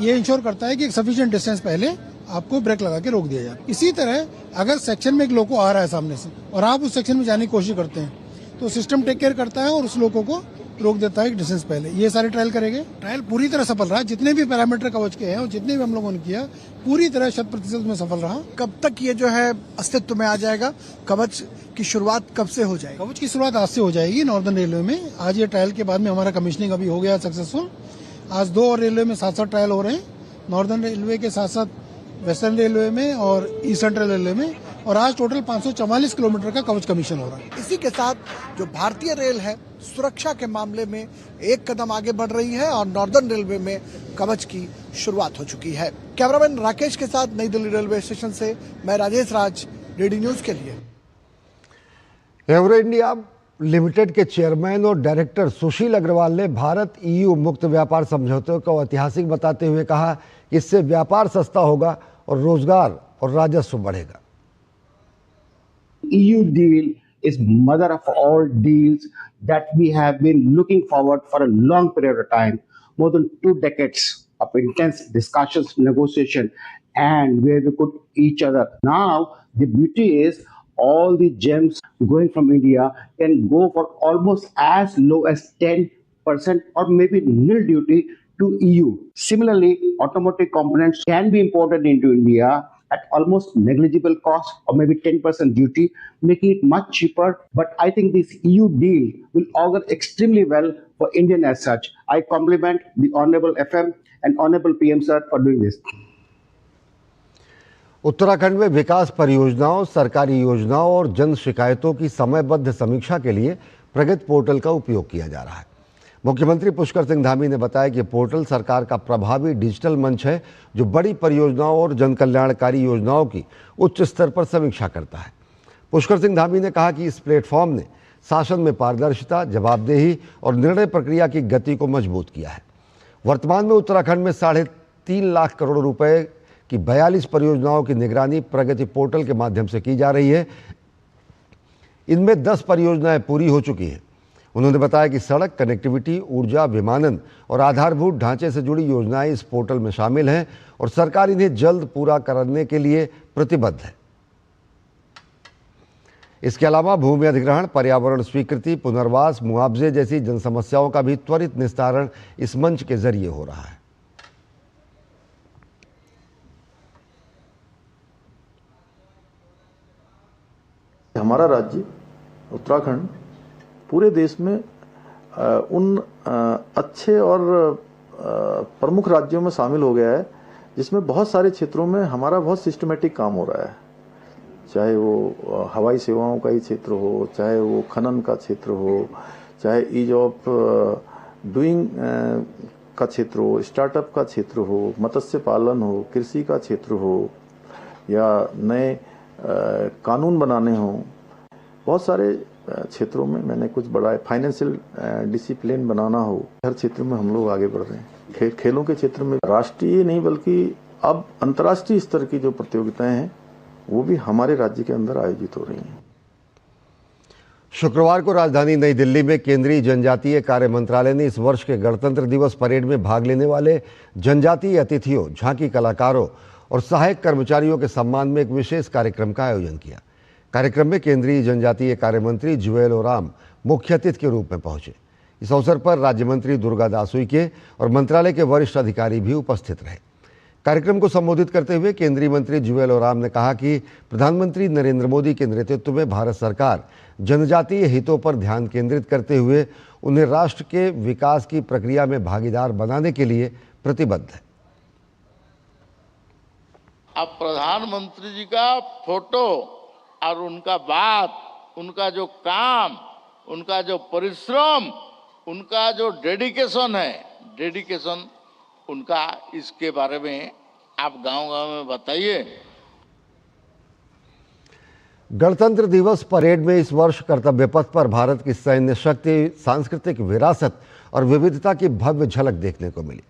ये इंश्योर करता है कि एक सफिशिएंट डिस्टेंस पहले आपको ब्रेक लगा के रोक दिया जाए। इसी तरह अगर सेक्शन में एक लोगो आ रहा है सामने से और आप उस सेक्शन में जाने की कोशिश करते हैं तो सिस्टम टेक केयर करता है और उस लोगों को रोक देता है डिस्टेंस पहले। ये सारे ट्रायल करेंगे। ट्रायल पूरी तरह सफल रहा। जितने भी पैरामीटर कवच के हैं और जितने भी हम लोगों ने किया पूरी तरह 100% में सफल रहा। कब तक ये जो है अस्तित्व में आ जाएगा? कवच की शुरुआत कब से हो जाएगी? कवच की शुरुआत आज से हो जाएगी नॉर्दर्न रेलवे में। आज ये ट्रायल के बाद में हमारा कमीशनिंग अभी हो गया सक्सेसफुल। आज 2 और रेलवे में 7-7 ट्रायल हो रहे हैं, नॉर्दर्न रेलवे के साथ साथ वेस्टर्न रेलवे में और ईस्ट सेंट्रल रेलवे में, और आज टोटल 544 किलोमीटर का कवच कमीशन हो रहा है। इसी के साथ जो भारतीय रेल है सुरक्षा के मामले में एक कदम आगे बढ़ रही है और नॉर्दर्न रेलवे में कवच की शुरुआत हो चुकी है। कैमरामैन राकेश के साथ नई दिल्ली रेलवे स्टेशन से मैं राजेश राज, डीडी न्यूज के लिए। एवरो इंडिया लिमिटेड के चेयरमैन और डायरेक्टर सुशील अग्रवाल ने भारत EU मुक्त व्यापार समझौते को ऐतिहासिक बताते हुए कहा कि इससे व्यापार सस्ता होगा और रोजगार और राजस्व बढ़ेगा। EU deal is mother of all deals that we have been looking forward for a long period of time, more than 2 decades of intense discussions, negotiation, and where we put each other. Now, the beauty is all the gems going from India can go for almost as low as 10% or maybe nil duty to EU. Similarly, automotive components can be imported into India at almost negligible cost or maybe 10% duty, making it much cheaper. But I think this EU deal will augur extremely well for India as such. I compliment the Honorable FM and Honorable PM Sir for doing this. Uttarakhand में विकास परियोजनाओं, सरकारी योजनाओं और जन शिकायतों की समयबद्ध समीक्षा के लिए प्रगति पोर्टल का उपयोग किया जा रहा है। मुख्यमंत्री पुष्कर सिंह धामी ने बताया कि पोर्टल सरकार का प्रभावी डिजिटल मंच है जो बड़ी परियोजनाओं और जन कल्याणकारी योजनाओं की उच्च स्तर पर समीक्षा करता है। पुष्कर सिंह धामी ने कहा कि इस प्लेटफॉर्म ने शासन में पारदर्शिता, जवाबदेही और निर्णय प्रक्रिया की गति को मजबूत किया है। वर्तमान में उत्तराखंड में 3.5 लाख करोड़ रुपए की 42 परियोजनाओं की निगरानी प्रगति पोर्टल के माध्यम से की जा रही है। इनमें 10 परियोजनाएं पूरी हो चुकी हैं। उन्होंने बताया कि सड़क, कनेक्टिविटी, ऊर्जा, विमानन और आधारभूत ढांचे से जुड़ी योजनाएं इस पोर्टल में शामिल हैं और सरकार इन्हें जल्द पूरा करने के लिए प्रतिबद्ध है। इसके अलावा भूमि अधिग्रहण, पर्यावरण स्वीकृति, पुनर्वास, मुआवजे जैसी जन समस्याओं का भी त्वरित निस्तारण इस मंच के जरिए हो रहा है। हमारा राज्य उत्तराखंड पूरे देश में उन अच्छे और प्रमुख राज्यों में शामिल हो गया है जिसमें बहुत सारे क्षेत्रों में हमारा बहुत सिस्टमेटिक काम हो रहा है, चाहे वो हवाई सेवाओं का ही क्षेत्र हो, चाहे वो खनन का क्षेत्र हो, चाहे ईज ऑफ डूइंग का क्षेत्र हो, स्टार्टअप का क्षेत्र हो, मत्स्य पालन हो, कृषि का क्षेत्र हो या नए कानून बनाने हों। बहुत सारे क्षेत्रों में मैंने कुछ बड़ा फाइनेंशियल डिसिप्लिन बनाना हो, हर क्षेत्र में हम लोग आगे बढ़ रहे हैं। खेलों के क्षेत्र में राष्ट्रीय नहीं बल्कि अब अंतर्राष्ट्रीय स्तर की जो प्रतियोगिताएं हैं वो भी हमारे राज्य के अंदर आयोजित हो रही हैं। शुक्रवार को राजधानी नई दिल्ली में केंद्रीय जनजातीय कार्य मंत्रालय ने इस वर्ष के गणतंत्र दिवस परेड में भाग लेने वाले जनजातीय अतिथियों, झांकी कलाकारों और सहायक कर्मचारियों के सम्मान में एक विशेष कार्यक्रम का आयोजन किया। कार्यक्रम में केंद्रीय जनजातीय कार्य मंत्री जुएल ओराम मुख्य अतिथि के रूप में पहुंचे। इस अवसर पर राज्य मंत्री दुर्गा दास उइके और मंत्रालय के वरिष्ठ अधिकारी भी उपस्थित रहे। कार्यक्रम को संबोधित करते हुए केंद्रीय मंत्री जुएल ओराम ने कहा कि प्रधानमंत्री नरेंद्र मोदी के नेतृत्व में भारत सरकार जनजातीय हितों पर ध्यान केंद्रित करते हुए उन्हें राष्ट्र के विकास की प्रक्रिया में भागीदार बनाने के लिए प्रतिबद्ध है। अब प्रधानमंत्री जी का फोटो और उनका बात, उनका जो काम, उनका जो परिश्रम, उनका जो डेडिकेशन है, डेडिकेशन उनका, इसके बारे में आप गांव-गांव में बताइए। गणतंत्र दिवस परेड में इस वर्ष कर्तव्य पथ पर भारत की सैन्य शक्ति, सांस्कृतिक विरासत और विविधता की भव्य झलक देखने को मिली।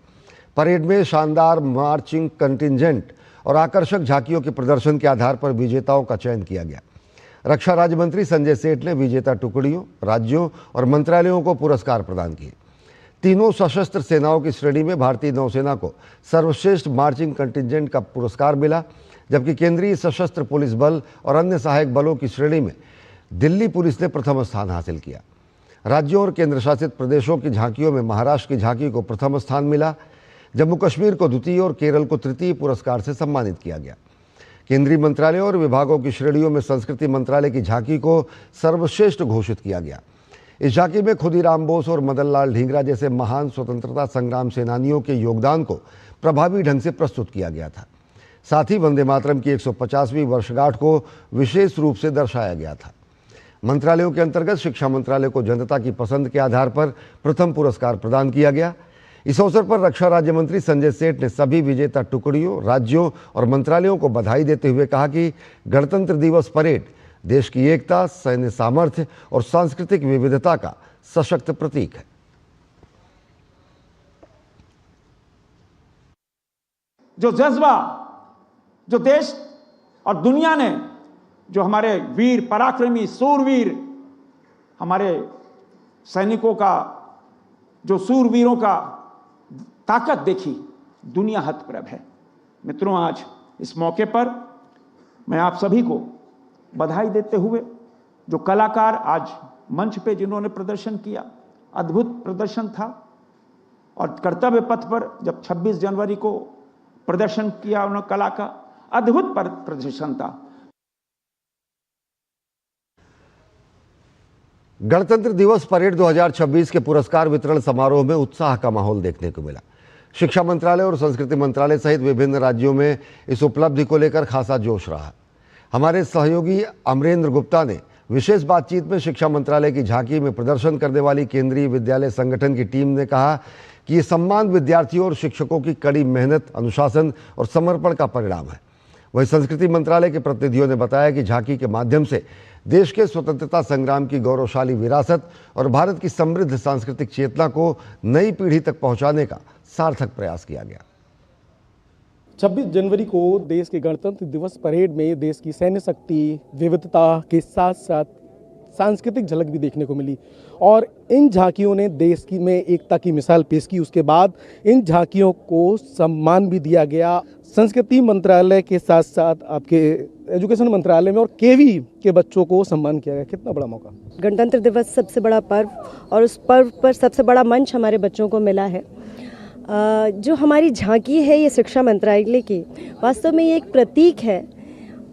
परेड में शानदार मार्चिंग कंटिंजेंट और आकर्षक झांकियों के प्रदर्शन के आधार पर विजेताओं का चयन किया गया। रक्षा राज्य मंत्री संजय सेठ ने विजेता टुकड़ियों, राज्यों और मंत्रालयों को पुरस्कार प्रदान किए। तीनों सशस्त्र सेनाओं की श्रेणी में भारतीय नौसेना को सर्वश्रेष्ठ मार्चिंग कंटिंजेंट का पुरस्कार मिला, जबकि केंद्रीय सशस्त्र पुलिस बल और अन्य सहायक बलों की श्रेणी में दिल्ली पुलिस ने प्रथम स्थान हासिल किया। राज्यों और केंद्र शासित प्रदेशों की झांकियों में महाराष्ट्र की झांकी को प्रथम स्थान मिला, जम्मू कश्मीर को द्वितीय और केरल को तृतीय पुरस्कार से सम्मानित किया गया। केंद्रीय मंत्रालयों और विभागों की श्रेणियों में संस्कृति मंत्रालय की झांकी को सर्वश्रेष्ठ घोषित किया गया। इस झांकी में खुदीराम बोस और मदन लाल ढींगरा जैसे महान स्वतंत्रता संग्राम सेनानियों के योगदान को प्रभावी ढंग से प्रस्तुत किया गया था। साथ ही वंदे मातरम की 150वीं वर्षगांठ को विशेष रूप से दर्शाया गया था। मंत्रालयों के अंतर्गत शिक्षा मंत्रालय को जनता की पसंद के आधार पर प्रथम पुरस्कार प्रदान किया गया। इस अवसर पर रक्षा राज्य मंत्री संजय सेठ ने सभी विजेता टुकड़ियों, राज्यों और मंत्रालयों को बधाई देते हुए कहा कि गणतंत्र दिवस परेड देश की एकता, सैन्य सामर्थ्य और सांस्कृतिक विविधता का सशक्त प्रतीक है। जो जज्बा जो देश और दुनिया ने, जो हमारे वीर पराक्रमी सूरवीर, हमारे सैनिकों का, जो सूरवीरों का ताकत देखी, दुनिया हतप्रभ है। मित्रों, आज इस मौके पर मैं आप सभी को बधाई देते हुए, जो कलाकार आज मंच पे जिन्होंने प्रदर्शन किया, अद्भुत प्रदर्शन था। और कर्तव्य पथ पर जब 26 जनवरी को प्रदर्शन किया उन्होंने कला का, अद्भुत प्रदर्शन था। गणतंत्र दिवस परेड 2026 के पुरस्कार वितरण समारोह में उत्साह का माहौल देखने को मिला। शिक्षा मंत्रालय और संस्कृति मंत्रालय सहित विभिन्न राज्यों में इस उपलब्धि को लेकर खासा जोश रहा। हमारे सहयोगी अमरेंद्र गुप्ता ने विशेष बातचीत में शिक्षा मंत्रालय की झांकी में प्रदर्शन करने वाली केंद्रीय विद्यालय संगठन की टीम ने कहा कि ये सम्मान विद्यार्थियों और शिक्षकों की कड़ी मेहनत, अनुशासन और समर्पण का परिणाम है। वहीं संस्कृति मंत्रालय के प्रतिनिधियों ने बताया कि झांकी के माध्यम से देश के स्वतंत्रता संग्राम की गौरवशाली विरासत और भारत की समृद्ध सांस्कृतिक चेतना को नई पीढ़ी तक पहुंचाने का सार्थक प्रयास किया गया। 26 जनवरी को देश के गणतंत्र दिवस परेड में देश की सैन्य शक्ति, विविधता के साथ साथ सांस्कृतिक झलक भी देखने को मिली और इन झांकियों ने देश की में एकता की मिसाल पेश की। उसके बाद इन झांकियों को सम्मान भी दिया गया। संस्कृति मंत्रालय के साथ साथ आपके एजुकेशन मंत्रालय में और केवी के बच्चों को सम्मान किया गया। कितना बड़ा मौका। गणतंत्र दिवस सबसे बड़ा पर्व और उस पर्व पर सबसे बड़ा मंच हमारे बच्चों को मिला है। जो हमारी झांकी है ये शिक्षा मंत्रालय की, वास्तव में ये एक प्रतीक है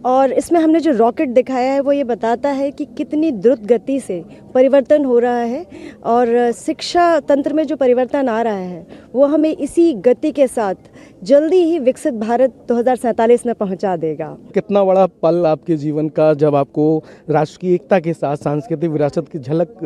और इसमें हमने जो रॉकेट दिखाया है वो ये बताता है कि कितनी द्रुत गति से परिवर्तन हो रहा है और शिक्षा तंत्र में जो परिवर्तन आ रहा है वो हमें इसी गति के साथ जल्दी ही विकसित भारत 2047 में पहुंचा देगा। कितना बड़ा पल आपके जीवन का जब आपको राष्ट्र की एकता के साथ सांस्कृतिक विरासत की झलक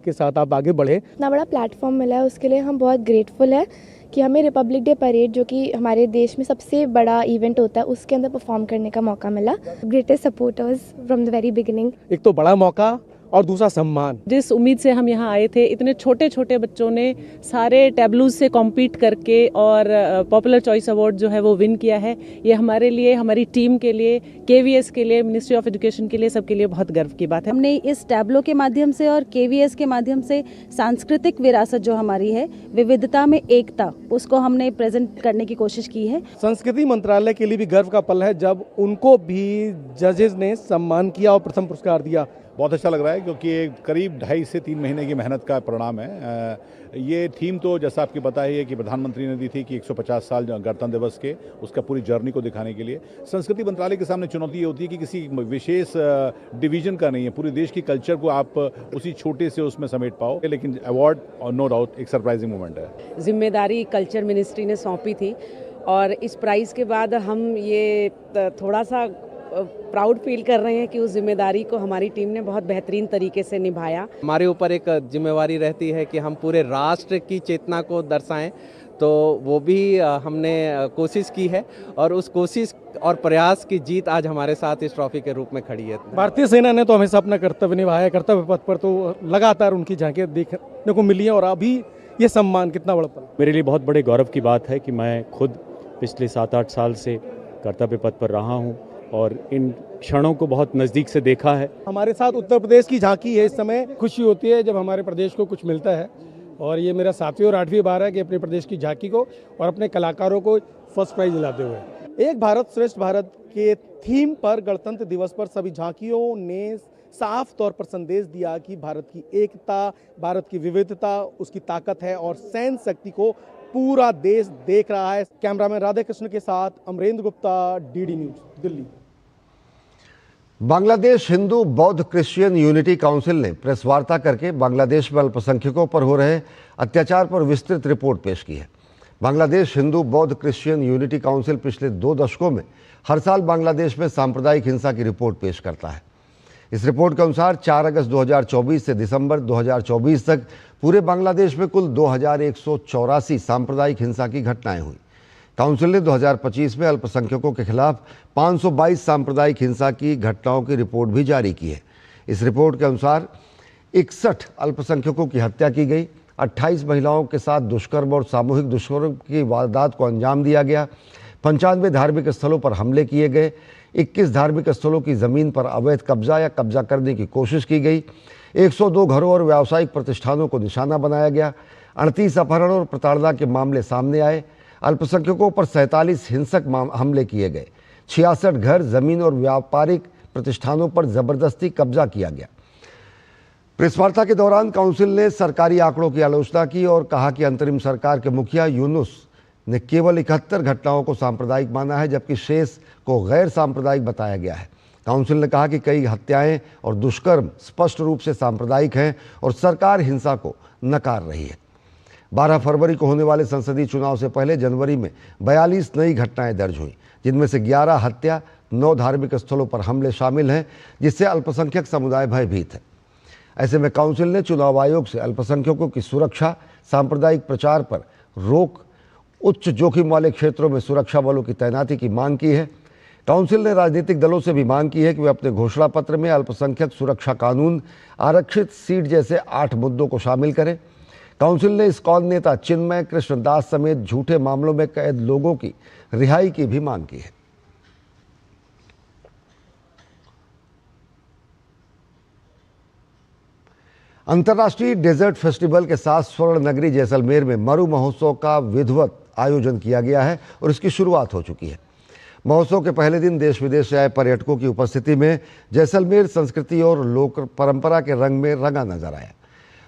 के साथ आप आगे बढ़े। इतना बड़ा प्लेटफॉर्म मिला है उसके लिए हम बहुत ग्रेटफुल है कि हमें रिपब्लिक डे परेड जो कि हमारे देश में सबसे बड़ा इवेंट होता है उसके अंदर परफॉर्म करने का मौका मिला। Greatest supporters from the very beginning. एक तो बड़ा मौका और दूसरा सम्मान। जिस उम्मीद से हम यहाँ आए थे, इतने छोटे छोटे बच्चों ने सारे टैबलूज से कॉम्पीट करके और पॉपुलर चॉइस अवार्ड जो है वो विन किया है। ये हमारे लिए, हमारी टीम के लिए, केवीएस के लिए, मिनिस्ट्री ऑफ एजुकेशन के लिए, सबके लिए बहुत गर्व की बात है। हमने इस टैबलो के माध्यम से और केवीएस के माध्यम से सांस्कृतिक विरासत जो हमारी है, विविधता में एकता, उसको हमने प्रेजेंट करने की कोशिश की है। संस्कृति मंत्रालय के लिए भी गर्व का पल है जब उनको भी जजेस ने सम्मान किया और प्रथम पुरस्कार दिया। बहुत अच्छा लग रहा है क्योंकि करीब 2.5 से 3 महीने की मेहनत का परिणाम है। ये थीम तो जैसा आपकी पता ही है कि प्रधानमंत्री ने दी थी कि 150 साल गणतंत्र दिवस के, उसका पूरी जर्नी को दिखाने के लिए संस्कृति मंत्रालय के सामने चुनौती ये होती है कि किसी विशेष डिवीजन का नहीं है, पूरे देश की कल्चर को आप उसी छोटे से उसमें समेट पाओ। लेकिन अवार्ड और नो डाउट एक सरप्राइजिंग मोमेंट है। जिम्मेदारी कल्चर मिनिस्ट्री ने सौंपी थी और इस प्राइज़ के बाद हम ये थोड़ा सा प्राउड फील कर रहे हैं कि उस जिम्मेदारी को हमारी टीम ने बहुत बेहतरीन तरीके से निभाया। हमारे ऊपर एक जिम्मेवारी रहती है कि हम पूरे राष्ट्र की चेतना को दर्शाएं, तो वो भी हमने कोशिश की है और उस कोशिश और प्रयास की जीत आज हमारे साथ इस ट्रॉफी के रूप में खड़ी है। भारतीय सेना ने तो हमेशा अपना कर्तव्य निभाया है, कर्तव्य पथ पर तो लगातार उनकी झांकियां देखने को मिली है और अभी ये सम्मान कितना बड़ा पल। मेरे लिए बहुत बड़े गौरव की बात है कि मैं खुद पिछले 7-8 साल से कर्तव्य पथ पर रहा हूँ और इन क्षणों को बहुत नज़दीक से देखा है। हमारे साथ उत्तर प्रदेश की झांकी है। इस समय खुशी होती है जब हमारे प्रदेश को कुछ मिलता है और ये मेरा 7वीं और 8वीं बार है कि अपने प्रदेश की झांकी को और अपने कलाकारों को फर्स्ट प्राइज दिलाते हुए। एक भारत श्रेष्ठ भारत के थीम पर गणतंत्र दिवस पर सभी झांकियों ने साफ तौर पर संदेश दिया कि भारत की एकता, भारत की विविधता उसकी ताकत है और सैन्य शक्ति को पूरा देश देख रहा है। कैमरामैन राधे कृष्ण के साथ अमरेंद्र गुप्ता, डीडी न्यूज़, दिल्ली। बांग्लादेश हिंदू बौद्ध क्रिश्चियन यूनिटी काउंसिल ने प्रेस वार्ता करके बांग्लादेश में अल्पसंख्यकों पर हो रहे अत्याचार पर विस्तृत रिपोर्ट पेश की है। बांग्लादेश हिंदू बौद्ध क्रिश्चियन यूनिटी काउंसिल पिछले 2 दशकों में हर साल बांग्लादेश में सांप्रदायिक हिंसा की रिपोर्ट पेश करता है। इस रिपोर्ट के अनुसार 4 अगस्त 2024 से दिसंबर 2024 तक पूरे बांग्लादेश में कुल 2184 सांप्रदायिक हिंसा की घटनाएं हुई। काउंसिल ने 2025 में अल्पसंख्यकों के खिलाफ 522 सांप्रदायिक हिंसा की घटनाओं की रिपोर्ट भी जारी की है। इस रिपोर्ट के अनुसार 61 अल्पसंख्यकों की हत्या की गई, 28 महिलाओं के साथ दुष्कर्म और सामूहिक दुष्कर्म की वारदात को अंजाम दिया गया, 95 धार्मिक स्थलों पर हमले किए गए, 21 धार्मिक स्थलों की ज़मीन पर अवैध कब्जा या कब्जा करने की कोशिश की गई, 102 घरों और व्यावसायिक प्रतिष्ठानों को निशाना बनाया गया, 38 अपहरण और प्रताड़ना के मामले सामने आए, अल्पसंख्यकों पर 47 हिंसक हमले किए गए, 66 घर, जमीन और व्यापारिक प्रतिष्ठानों पर जबरदस्ती कब्जा किया गया। प्रेस वार्ता के दौरान काउंसिल ने सरकारी आंकड़ों की आलोचना की और कहा कि अंतरिम सरकार के मुखिया यूनुस ने केवल 71 घटनाओं को सांप्रदायिक माना है, जबकि शेष को गैर सांप्रदायिक बताया गया है। काउंसिल ने कहा कि कई हत्याएं और दुष्कर्म स्पष्ट रूप से सांप्रदायिक हैं और सरकार हिंसा को नकार रही है। 12 फरवरी को होने वाले संसदीय चुनाव से पहले जनवरी में 42 नई घटनाएं दर्ज हुई, जिनमें से 11 हत्या, 9 धार्मिक स्थलों पर हमले शामिल हैं, जिससे अल्पसंख्यक समुदाय भयभीत है। ऐसे में काउंसिल ने चुनाव आयोग से अल्पसंख्यकों की सुरक्षा, सांप्रदायिक प्रचार पर रोक, उच्च जोखिम वाले क्षेत्रों में सुरक्षा बलों की तैनाती की मांग की है। काउंसिल ने राजनीतिक दलों से भी मांग की है कि वे अपने घोषणा पत्र में अल्पसंख्यक सुरक्षा कानून, आरक्षित सीट जैसे 8 मुद्दों को शामिल करें। काउंसिल ने इस्कॉन नेता चिन्मय कृष्ण दास समेत झूठे मामलों में कैद लोगों की रिहाई की भी मांग की है। अंतर्राष्ट्रीय डेजर्ट फेस्टिवल के साथ स्वर्ण नगरी जैसलमेर में मरु महोत्सव का विधिवत आयोजन किया गया है और इसकी शुरुआत हो चुकी है। महोत्सव के पहले दिन देश विदेश से आए पर्यटकों की उपस्थिति में जैसलमेर संस्कृति और लोक परंपरा के रंग में रंगा नजर आया।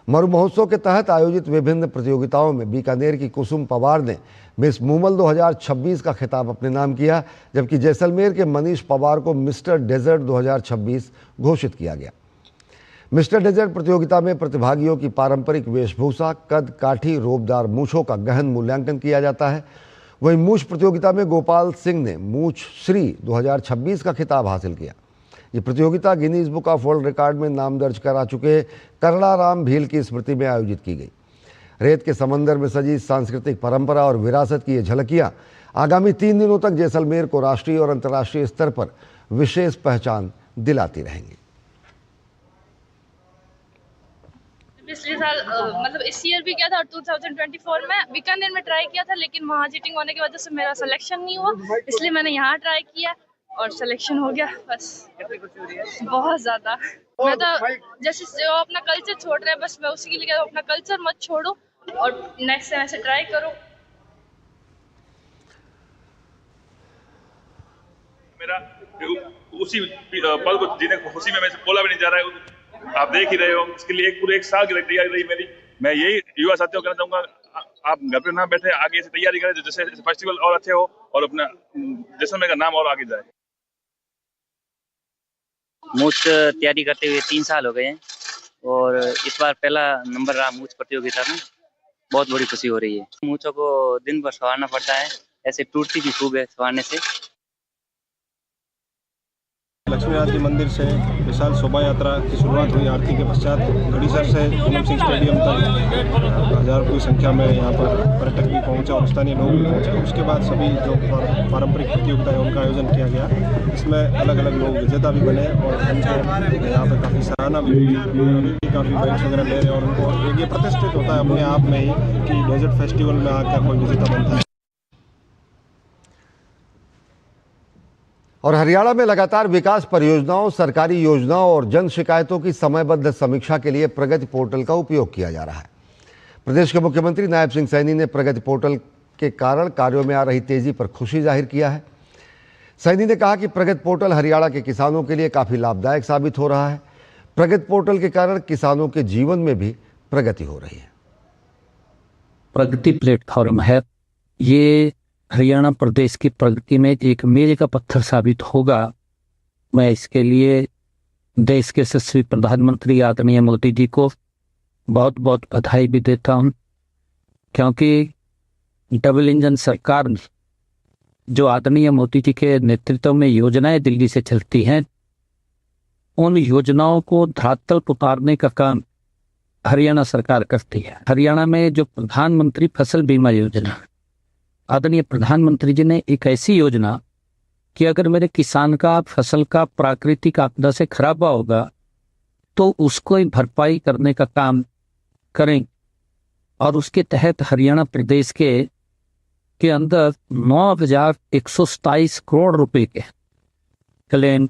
मरु महोत्सव के तहत आयोजित विभिन्न प्रतियोगिताओं में बीकानेर की कुसुम पवार ने मिस मूमल 2026 का खिताब अपने नाम किया, जबकि जैसलमेर के मनीष पवार को मिस्टर डेजर्ट 2026 घोषित किया गया। मिस्टर डेजर्ट प्रतियोगिता में प्रतिभागियों की पारंपरिक वेशभूषा, कद काठी, रोबदार मूछों का गहन मूल्यांकन किया जाता है। वहीं मूछ प्रतियोगिता में गोपाल सिंह ने मूछ श्री 2026 का खिताब हासिल किया। ये प्रतियोगिता Guinness book of world record में नाम दर्ज करा चुके करणाराम भील की स्मृति में आयोजित की गई। रेत के समंदर में सजी सांस्कृतिक परंपरा और विरासत की ये झलकियां आगामी 3 दिनों तक जैसलमेर को राष्ट्रीय और अंतर्राष्ट्रीय स्तर पर विशेष पहचान दिलाती रहेंगी। पिछले साल मतलब इस ईयर भी किया था और 2024 में बीकानेर में ट्राई किया था, लेकिन वहाँ चीटिंग होने की वजह से मेरा सिलेक्शन नहीं हुआ, इसलिए मैंने यहाँ ट्राई किया और सिलेक्शन हो गया। बस बहुत ज़्यादा मैं तो जैसे जो अपना कल्चर छोड़ रहे हैं, बस मैं उसी के लिए अपना कल्चर मत छोड़ो और नेक्स्ट टाइम ऐसे ट्राई करो। मेरा उसी पल को जीने को खुशी में मैं बोला भी नहीं जा रहा है, आप देख ही रहे हो। इसके लिए पूरे 1 साल की तैयारी रही मेरी। मैं यही युवा साथियों को कहना चाहूंगा, आप घर पे ना बैठे, आगे से तैयारी करें जैसे फेस्टिवल और अच्छे हो और अपना जैसलमेर का नाम और आगे जाए। मूछ तैयारी करते हुए 3 साल हो गए हैं और इस बार पहला नंबर रहा मूछ प्रतियोगिता में। बहुत बड़ी खुशी हो रही है। मूछों को दिन भर संवारना पड़ता है, ऐसे टूटती भी खूब है संवारने से। लक्ष्मीनाथ जी मंदिर से विशाल शोभा यात्रा की शुरुआत हुई। आरती के पश्चात गढ़ीसर से पूनम सिंह स्टेडियम तक हजारों की संख्या में यहाँ पर पर्यटक भी पहुँचे और स्थानीय लोग भी पहुँचे। उसके बाद सभी जो पारंपरिक प्रतियोगिता है उनका आयोजन किया गया। इसमें अलग अलग लोग विजेता भी बने और उनको यहाँ पर काफ़ी सराहना भी हुई, काफ़ी मेडल्स वगैरह ले रहे हैं और उनको ये प्रतिष्ठित होता है अपने आप में ही कि डेजर्ट फेस्टिवल में आकर कोई विजेता बनता है। और हरियाणा में लगातार विकास परियोजनाओं, सरकारी योजनाओं और जन शिकायतों की समयबद्ध समीक्षा के लिए प्रगति पोर्टल का उपयोग किया जा रहा है। प्रदेश के मुख्यमंत्री नायब सिंह सैनी ने प्रगति पोर्टल के कारण कार्यों में आ रही तेजी पर खुशी जाहिर किया है। सैनी ने कहा कि प्रगति पोर्टल हरियाणा के किसानों के लिए काफ़ी लाभदायक साबित हो रहा है। प्रगति पोर्टल के कारण किसानों के जीवन में भी प्रगति हो रही है। प्रगति प्लेटफॉर्म है, ये हरियाणा प्रदेश की प्रगति में एक मील का पत्थर साबित होगा। मैं इसके लिए देश के यशस्वी प्रधानमंत्री आदरणीय मोदी जी को बहुत बहुत बधाई भी देता हूं, क्योंकि डबल इंजन सरकार ने जो आदरणीय मोदी जी के नेतृत्व में योजनाएं दिल्ली से चलती हैं, उन योजनाओं को धरातल पर उतारने का काम हरियाणा सरकार करती है। हरियाणा में जो प्रधानमंत्री फसल बीमा योजना, आदरणीय प्रधानमंत्री जी ने एक ऐसी योजना कि अगर मेरे किसान का फसल का प्राकृतिक आपदा से खराबा होगा तो उसको भरपाई करने का काम करें, और उसके तहत हरियाणा प्रदेश के अंदर 9,127 करोड़ रुपए के क्लेम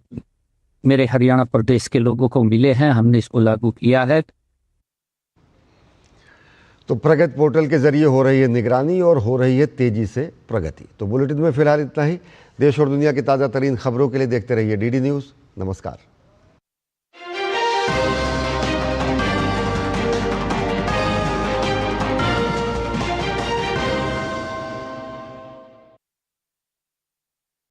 मेरे हरियाणा प्रदेश के लोगों को मिले हैं। हमने इसको लागू किया है। तो प्रगति पोर्टल के जरिए हो रही है निगरानी और हो रही है तेजी से प्रगति। तो बुलेटिन में फिलहाल इतना ही। देश और दुनिया की ताज़ा तरीन खबरों के लिए देखते रहिए डीडी न्यूज़। नमस्कार।